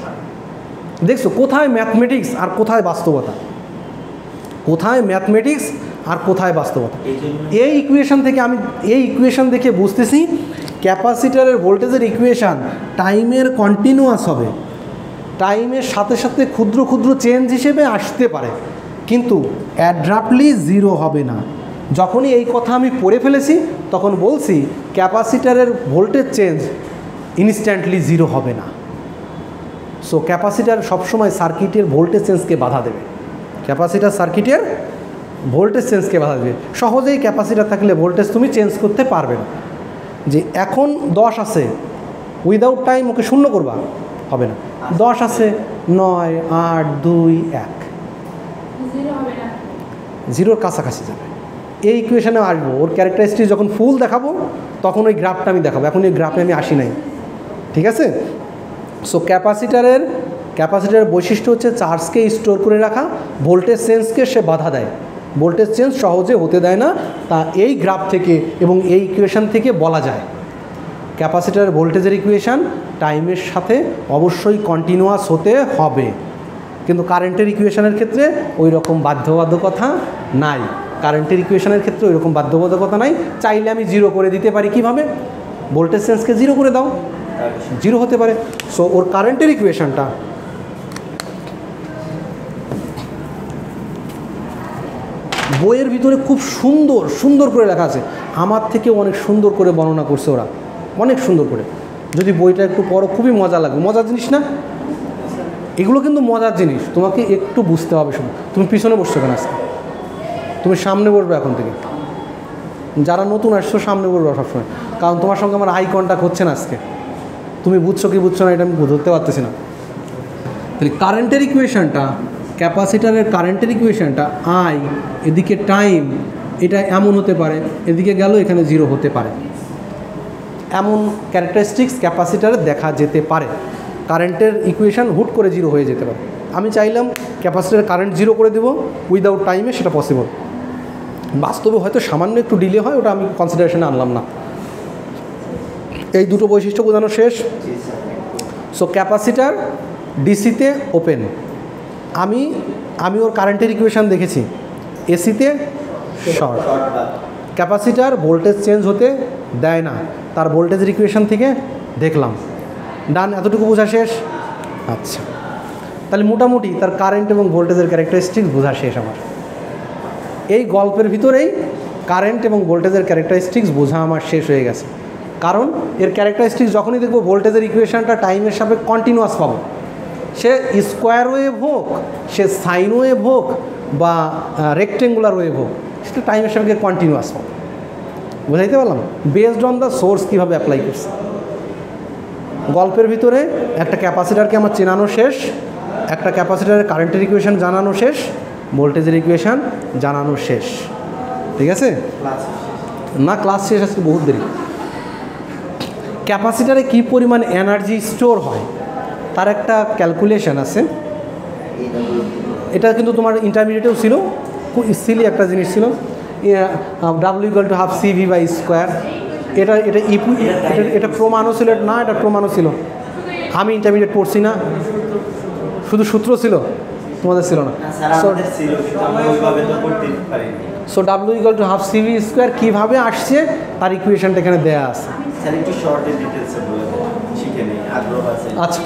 দেখছো কোথায় ম্যাথমেটিক্স আর কোথায় বাস্তবতা, কোথায় ম্যাথমেটিক্স আর কোথায় বাস্তবতা। এই ইকুয়েশন দেখে বুঝতেছি ক্যাপাসিটারের ভোল্টেজের ইকুয়েশান টাইমের কন্টিনিউয়াস হবে, টাইমের সাথে সাথে ক্ষুদ্র ক্ষুদ্র চেঞ্জ হিসেবে আসতে পারে, কিন্তু অ্যাড্রাপ্টলি জিরো হবে না। যখনই এই কথা আমি পড়ে ফেলেছি তখন বলছি ক্যাপাসিটারের ভোল্টেজ চেঞ্জ ইনস্ট্যান্টলি জিরো হবে না। সো ক্যাপাসিটার সবসময় সার্কিটের ভোল্টেজ চেঞ্জকে বাধা দেবে, ক্যাপাসিটার সার্কিটের ভোল্টেজ চেঞ্জকে বাধা দেবে। সহজেই ক্যাপাসিটার থাকলে ভোল্টেজ তুমি চেঞ্জ করতে পারবে না, যে এখন 10 আছে উইদাউট টাইম ওকে শূন্য করবা, হবে না। 10 আছে 9, 8, 2, 1, জিরোর কাছাকাছি যাবে। এই ইকুয়েশানে আসবো, ওর ক্যারেক্টারিস্টিক যখন ফুল দেখাবো তখন ওই গ্রাফটা আমি দেখাবো, এখন এই গ্রাফে আমি আসি নাই, ঠিক আছে। সো ক্যাপাসিটারের বৈশিষ্ট্য হচ্ছে চার্জকে স্টোর করে রাখা, ভোল্টেজ চেঞ্জকে সে বাধা দেয়, ভোল্টেজ চেঞ্জ সহজে হতে দেয় না। তা এই গ্রাফ থেকে এবং এই ইকুয়েশান থেকে বলা যায় ক্যাপাসিটারের ভোল্টেজের ইকুয়েশান টাইমের সাথে অবশ্যই কন্টিনিউয়াস হতে হবে, কিন্তু কারেন্টের ইকুয়েশানের ক্ষেত্রে ওই রকম বাধ্যবাধকতা নাই। কারেন্টের ইকুয়েশানের ক্ষেত্রে ওই রকম বাধ্যবাধকতা নাই। চাইলে আমি জিরো করে দিতে পারি, কীভাবে? ভোল্টেজ চেঞ্জকে জিরো করে দাও, জিরো হতে পারে। সো ওর কারেন্টের ইকুয়েশানটা বইয়ের ভিতরে খুব সুন্দর করে লেখা আছে, আমার থেকে অনেক সুন্দর করে বর্ণনা করছে ওরা, অনেক সুন্দর করে। যদি বইটা একটু পড়ো খুবই মজা লাগবে, মজার জিনিস না এগুলো, কিন্তু মজার জিনিস, তোমাকে একটু বুঝতে হবে। শুধু তুমি পিছনে বসছো কেন আজকে? তুমি সামনে বসবে এখন থেকে, যারা নতুন আসছো সামনে বসবে সবসময়, কারণ তোমার সঙ্গে আমার আই কন্ট্যাক্ট হচ্ছে না আজকে। তুমি বুঝছো কি বুঝছো না এটা আমি ধরতে পারতেছি না। তাহলে কারেন্টের ইকুয়েশানটা, ক্যাপাসিটারের কারেন্টের ইকুয়েশানটা আই, এদিকে টাইম, এটা এমন হতে পারে, এদিকে গেল এখানে জিরো হতে পারে, এমন ক্যারেক্টারিস্টিক্স ক্যাপাসিটারে দেখা যেতে পারে। কারেন্টের ইকুয়েশান হুট করে জিরো হয়ে যেতে পারে। আমি চাইলাম ক্যাপাসিটারের কারেন্ট জিরো করে দেবো উইদাউট টাইমে, সেটা পসিবল। বাস্তবে হয়তো সামান্য একটু ডিলে হয়, ওটা আমি কনসিডারেশনে আনলাম না। এই দুটো বৈশিষ্ট্য বোঝানো শেষ। সো ক্যাপাসিটার ডিসিতে ওপেন, আমি ওর কারেন্টের ইকুয়েশান দেখেছি, এসিতে শর্ট। ক্যাপাসিটার ভোল্টেজ চেঞ্জ হতে দেয় না, তার ভোল্টেজের ইকুয়েশান থেকে দেখলাম। ডান, এতটুকু বোঝা শেষ? আচ্ছা, তাহলে মোটামুটি তার কারেন্ট এবং ভোল্টেজের ক্যারেক্টারিস্টিক্স বোঝা শেষ আমার। এই গল্পের ভিতরেই কারেন্ট এবং ভোল্টেজের ক্যারেক্টারিস্টিক্স বোঝা আমার শেষ হয়ে গেছে। কারণ এর ক্যারেক্টারিস্টিক্স যখনই দেখবো ভোল্টেজের ইকুয়েশানটা টাইমের সাপেক্ষে কন্টিনিউয়াস পাবো, সে স্কোয়ার ওয়েভ হোক, সে সাইন ওয়েভ হোক, বা রেক্টেঙ্গুলার ওয়েভ হোক, সেটা টাইমের সাপেক্ষে কন্টিনিউয়াস পাবো। বুঝাইতে পারলাম? বেসড অন দ্য সোর্স কীভাবে অ্যাপ্লাই করছে। গল্পের ভিতরে একটা ক্যাপাসিটারকে আমার চেনানো শেষ, একটা ক্যাপাসিটারের কারেন্টের ইকুয়েশান জানানো শেষ, ভোল্টেজের ইকুয়েশান জানানো শেষ। ঠিক আছে না? ক্লাস শেষ আজকে বহুত দেরি। ক্যাপাসিটারে কী পরিমাণ এনার্জি স্টোর হয় তার একটা ক্যালকুলেশন আছে। এটা কিন্তু তোমার ইন্টারমিডিয়েটেও ছিল, খুব ইজিলি একটা জিনিস ছিল, W=12CV/²। এটা প্রমাণও ছিল না, এটা প্রমাণও ছিল। আমি ইন্টারমিডিয়েট পড়ছি না, শুধু সূত্র ছিল, তোমাদের ছিল না। So W equal to half CV square কীভাবে আসছে তার ইকুয়েশনটা এখানে দেওয়া আছে। আচ্ছা,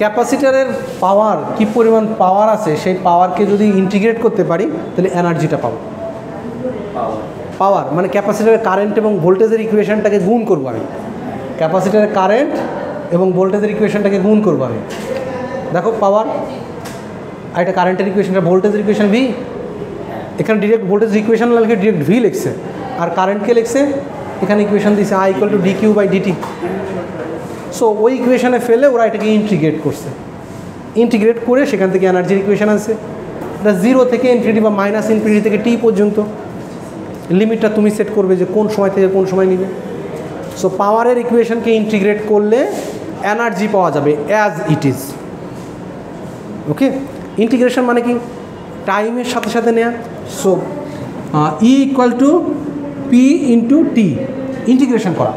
ক্যাপাসিটারের পাওয়ার কি পরিমাণ পাওয়ার আছে সেই পাওয়ারকে যদি ইন্টিগ্রেট করতে পারি তাহলে এনার্জিটা পাবো। পাওয়ার মানে ক্যাপাসিটারের কারেন্ট এবং ভোল্টেজের ইকুয়েশনটাকে গুণ করবো আমি, ক্যাপাসিটারের কারেন্ট এবং ভোল্টেজের ইকুয়েশনটাকে গুণ করবো আমি। দেখো পাওয়ার আর এটা কারেন্টের ইকুয়েশনটা ভোল্টেজের ইকুয়েশন ভি, এখানে ডিরেক্ট ভোল্টেজ ইকুয়েশন লিখে ডিরেক্ট ভি লিখছে, আর কারেন্টকে লিখছে এখানে ইকুয়েশন দিয়েছে i equal to d q by dt. So ওই ইকুয়েশনে ফেলে ওরা এটাকে ইন্টিগ্রেট করছে, ইন্টিগ্রেট করে সেখান থেকে এনার্জির ইকুয়েশন আছে। এটা 0 থেকে ইনফিনিটি বা মাইনাস ইনফিনিটি থেকে টি পর্যন্ত লিমিটটা তুমি সেট করবে যে কোন সময় থেকে কোন সময় নিবে। সো পাওয়ারের ইকুয়েশনকে ইন্টিগ্রেট করলে এনার্জি পাওয়া যাবে as it is. Okay, integration মানে কি টাইমের সাথে সাথে নেয়া। So E equal to P into T, integration করা,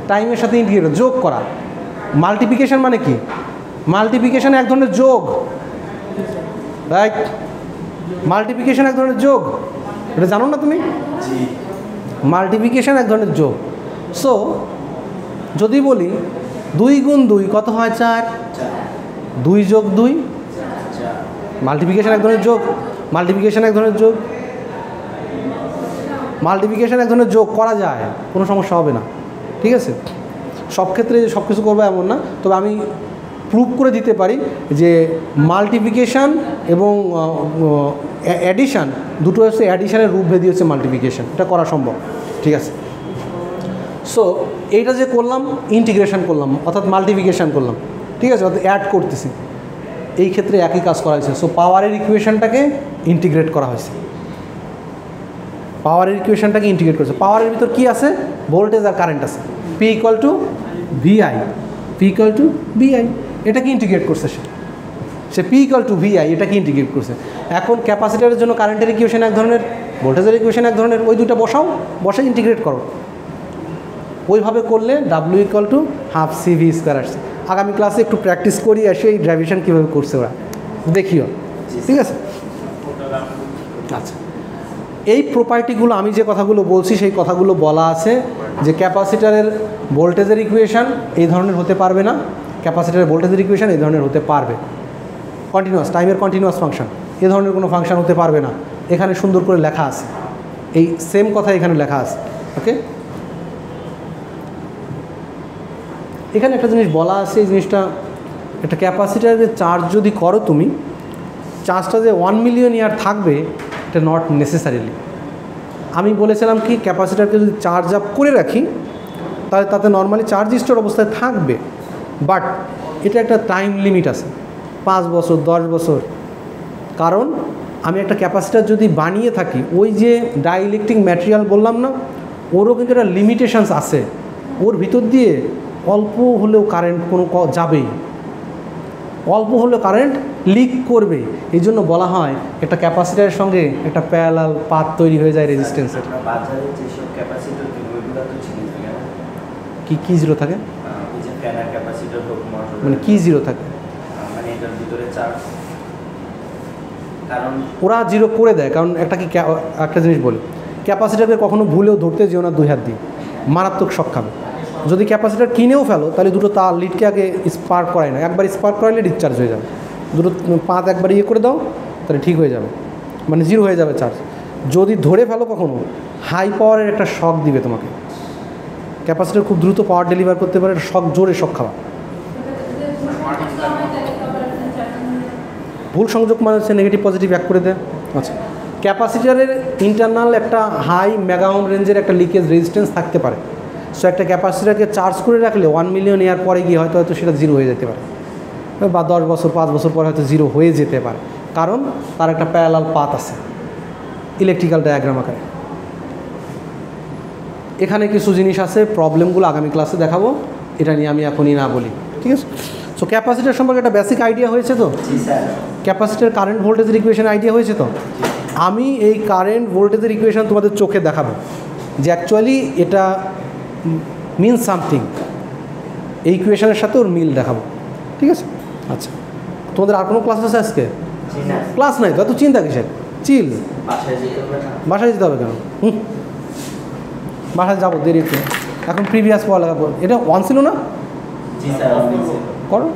টাইমের সাথে ইন্টিগ্রেট যোগ করা। মাল্টিপ্লিকেশন মানে কি, মাল্টিপ্লিকেশন এক ধরনের যোগ, রাইট? মাল্টিপ্লিকেশন এক ধরনের যোগ, এটা জানো না তুমি? মাল্টিপ্লিকেশন এক ধরনের যোগ। সো যদি বলি 2 গুণ 2 কত হয় 4, 2 যোগ 2, মাল্টিপ্লিকেশন এক ধরনের যোগ, মাল্টিপ্লিকেশন এক ধরনের যোগ, মাল্টিপ্লিকেশন এক ধরনের যোগ করা যায়, কোনো সমস্যা হবে না, ঠিক আছে? সব ক্ষেত্রে সব কিছু করবো এমন না, তবে আমি প্রুভ করে দিতে পারি যে মাল্টিপ্লিকেশন এবং অ্যাডিশান দুটো হচ্ছে অ্যাডিশানের রূপ ভেদি হচ্ছে মাল্টিপ্লিকেশন, এটা করা সম্ভব, ঠিক আছে? সো এইটা যে করলাম ইন্টিগ্রেশন করলাম অর্থাৎ মাল্টিপ্লিকেশন করলাম, ঠিক আছে, অর্থাৎ অ্যাড করতেছি, এই ক্ষেত্রে একই কাজ করা হয়েছে। সো পাওয়ারের ইকুয়েশনটাকে ইন্টিগ্রেট করা হয়েছে, পাওয়ারের ইকুয়েশনটাকে ইন্টিগ্রেট করেছে। পাওয়ারের ভিতর কী আছে? ভোল্টেজ আর কারেন্ট আছে। P equal to VI, P equal to VI, এটাকে ইন্টিগ্রেট করছে সে পি ইকুয়াল টু ভিআই, এটাকে ইন্টিগ্রেট করছে। এখন ক্যাপাসিটারের জন্য কারেন্টের ইকুয়েশন এক ধরনের, ভোল্টেজের ইকুয়েশন এক ধরনের, ওই দুটো বসাও, বসে ইন্টিগ্রেট করো। ওইভাবে করলে W equal to half CV square আসছে। আগামী ক্লাসে একটু প্র্যাকটিস করি আসে এই ড্রাইভেশন কীভাবে করছে ওরা, দেখিও, ঠিক আছে? আচ্ছা, এই প্রপার্টিগুলো আমি যে কথাগুলো বলছি সেই কথাগুলো বলা আছে যে ক্যাপাসিটারের ভোল্টেজের ইকুয়েশন এই ধরনের হতে পারবে না, ক্যাপাসিটারের ভোল্টেজের ইকুয়েশন এই ধরনের হতে পারবে, কন্টিনিউয়াস টাইমের কন্টিনিউয়াস ফাংশন এ ধরনের কোনো ফাংশন হতে পারবে না। এখানে সুন্দর করে লেখা আছে, এই সেম কথা এখানে লেখা আছে। ওকে, এখানে একটা জিনিস বলা আছে, এই জিনিসটা একটা ক্যাপাসিটারের চার্জ যদি করো তুমি, চার্জটা যে 1 মিলিয়ন ইয়ার থাকবে এটা নট নেসেসারিলি। আমি বলেছিলাম কি ক্যাপাসিটারকে যদি চার্জ আপ করে রাখি তাহলে তাতে নর্মালি চার্জ স্টোর অবস্থায় থাকবে, বাট এটা একটা টাইম লিমিট আছে, 5 বছর 10 বছর। কারণ আমি একটা ক্যাপাসিটার যদি বানিয়ে থাকি, ওই যে ডাইইলেকট্রিক ম্যাটেরিয়াল বললাম না, ওরও কিন্তু একটা লিমিটেশনস আছে, ওর ভিতর দিয়ে অল্প হলেও কারেন্ট কোনো যাবেই, অল্প হলেও কারেন্ট লিক করবে। এই জন্য বলা হয় একটা ক্যাপাসিটারের সঙ্গে একটা প্যারালাল পাথ তৈরি হয়ে যায় রেজিস্ট্যান্সের। কি কি জিরো থাকে? মানে কি জিরো থাকে? ওরা জিরো করে দেয়, কারণ একটা জিনিস বলি, ক্যাপাসিটারকে কখনো ভুলেও ধরতে যেও না 2 হাত দিয়ে, মারাত্মক শক খাবে। যদি ক্যাপাসিটার কিনেও ফেলো তাহলে দুটো তার লিডকে আগে স্পার্ক করায় না, একবার স্পার্ক করাইলে ডিসচার্জ হয়ে যাবে। দুটো পাত একবার ইয়ে করে দাও তাহলে ঠিক হয়ে যাবে, মানে জিরো হয়ে যাবে চার্জ। যদি ধরে ফেলো কখনো হাই পাওয়ারের একটা শক দিবে তোমাকে, ক্যাপাসিটার খুব দ্রুত পাওয়ার ডেলিভার করতে পারে, শক জোরে শক খাওয়া। ভুল সংযোগ মানে হচ্ছে নেগেটিভ পজিটিভ এক করে দেয়। আচ্ছা, ক্যাপাসিটারের ইন্টারনাল একটা হাই মেগাওহম রেঞ্জের একটা লিকেজ রেজিস্ট্যান্স থাকতে পারে। সো একটা ক্যাপাসিটারকে চার্জ করে রাখলে 1 মিলিয়ন ইয়ার পরে গিয়ে হয়তো সেটা জিরো হয়ে যেতে পারে, বা 10 বছর 5 বছর পরে হয়তো জিরো হয়ে যেতে পারে, কারণ তার একটা প্যারালাল পাথ আছে ইলেকট্রিক্যাল ডায়াগ্রাম আকারে। এখানে কিছু জিনিস আছে, প্রবলেমগুলো আগামী ক্লাসে দেখাবো, এটা নিয়ে আমি এখনই না বলি, ঠিক আছে? সো ক্যাপাসিটার সম্পর্কে একটা বেসিক আইডিয়া হয়েছে তো, ক্যাপাসিটার কারেন্ট ভোল্টেজের ইকুয়েশন আইডিয়া হয়েছে তো। আমি এই কারেন্ট ভোল্টেজের ইকুয়েশন তোমাদের চোখে দেখাবো যে অ্যাকচুয়ালি এটা মিনস সামথিং, এই ইকুয়েশনের সাথে ওর মিল দেখাবো, ঠিক আছে? আচ্ছা, তোমাদের আর কোনো ক্লাস আছে আজকে? ক্লাস নাই তো, এত চিন্তা কিসের? চিল। বাসায় যেতে হবে কেন? বাসায় যাবো দেরি একটু, এখন প্রিভিয়াস পড়ালেখা করো। এটা 1 ছিল না? করো।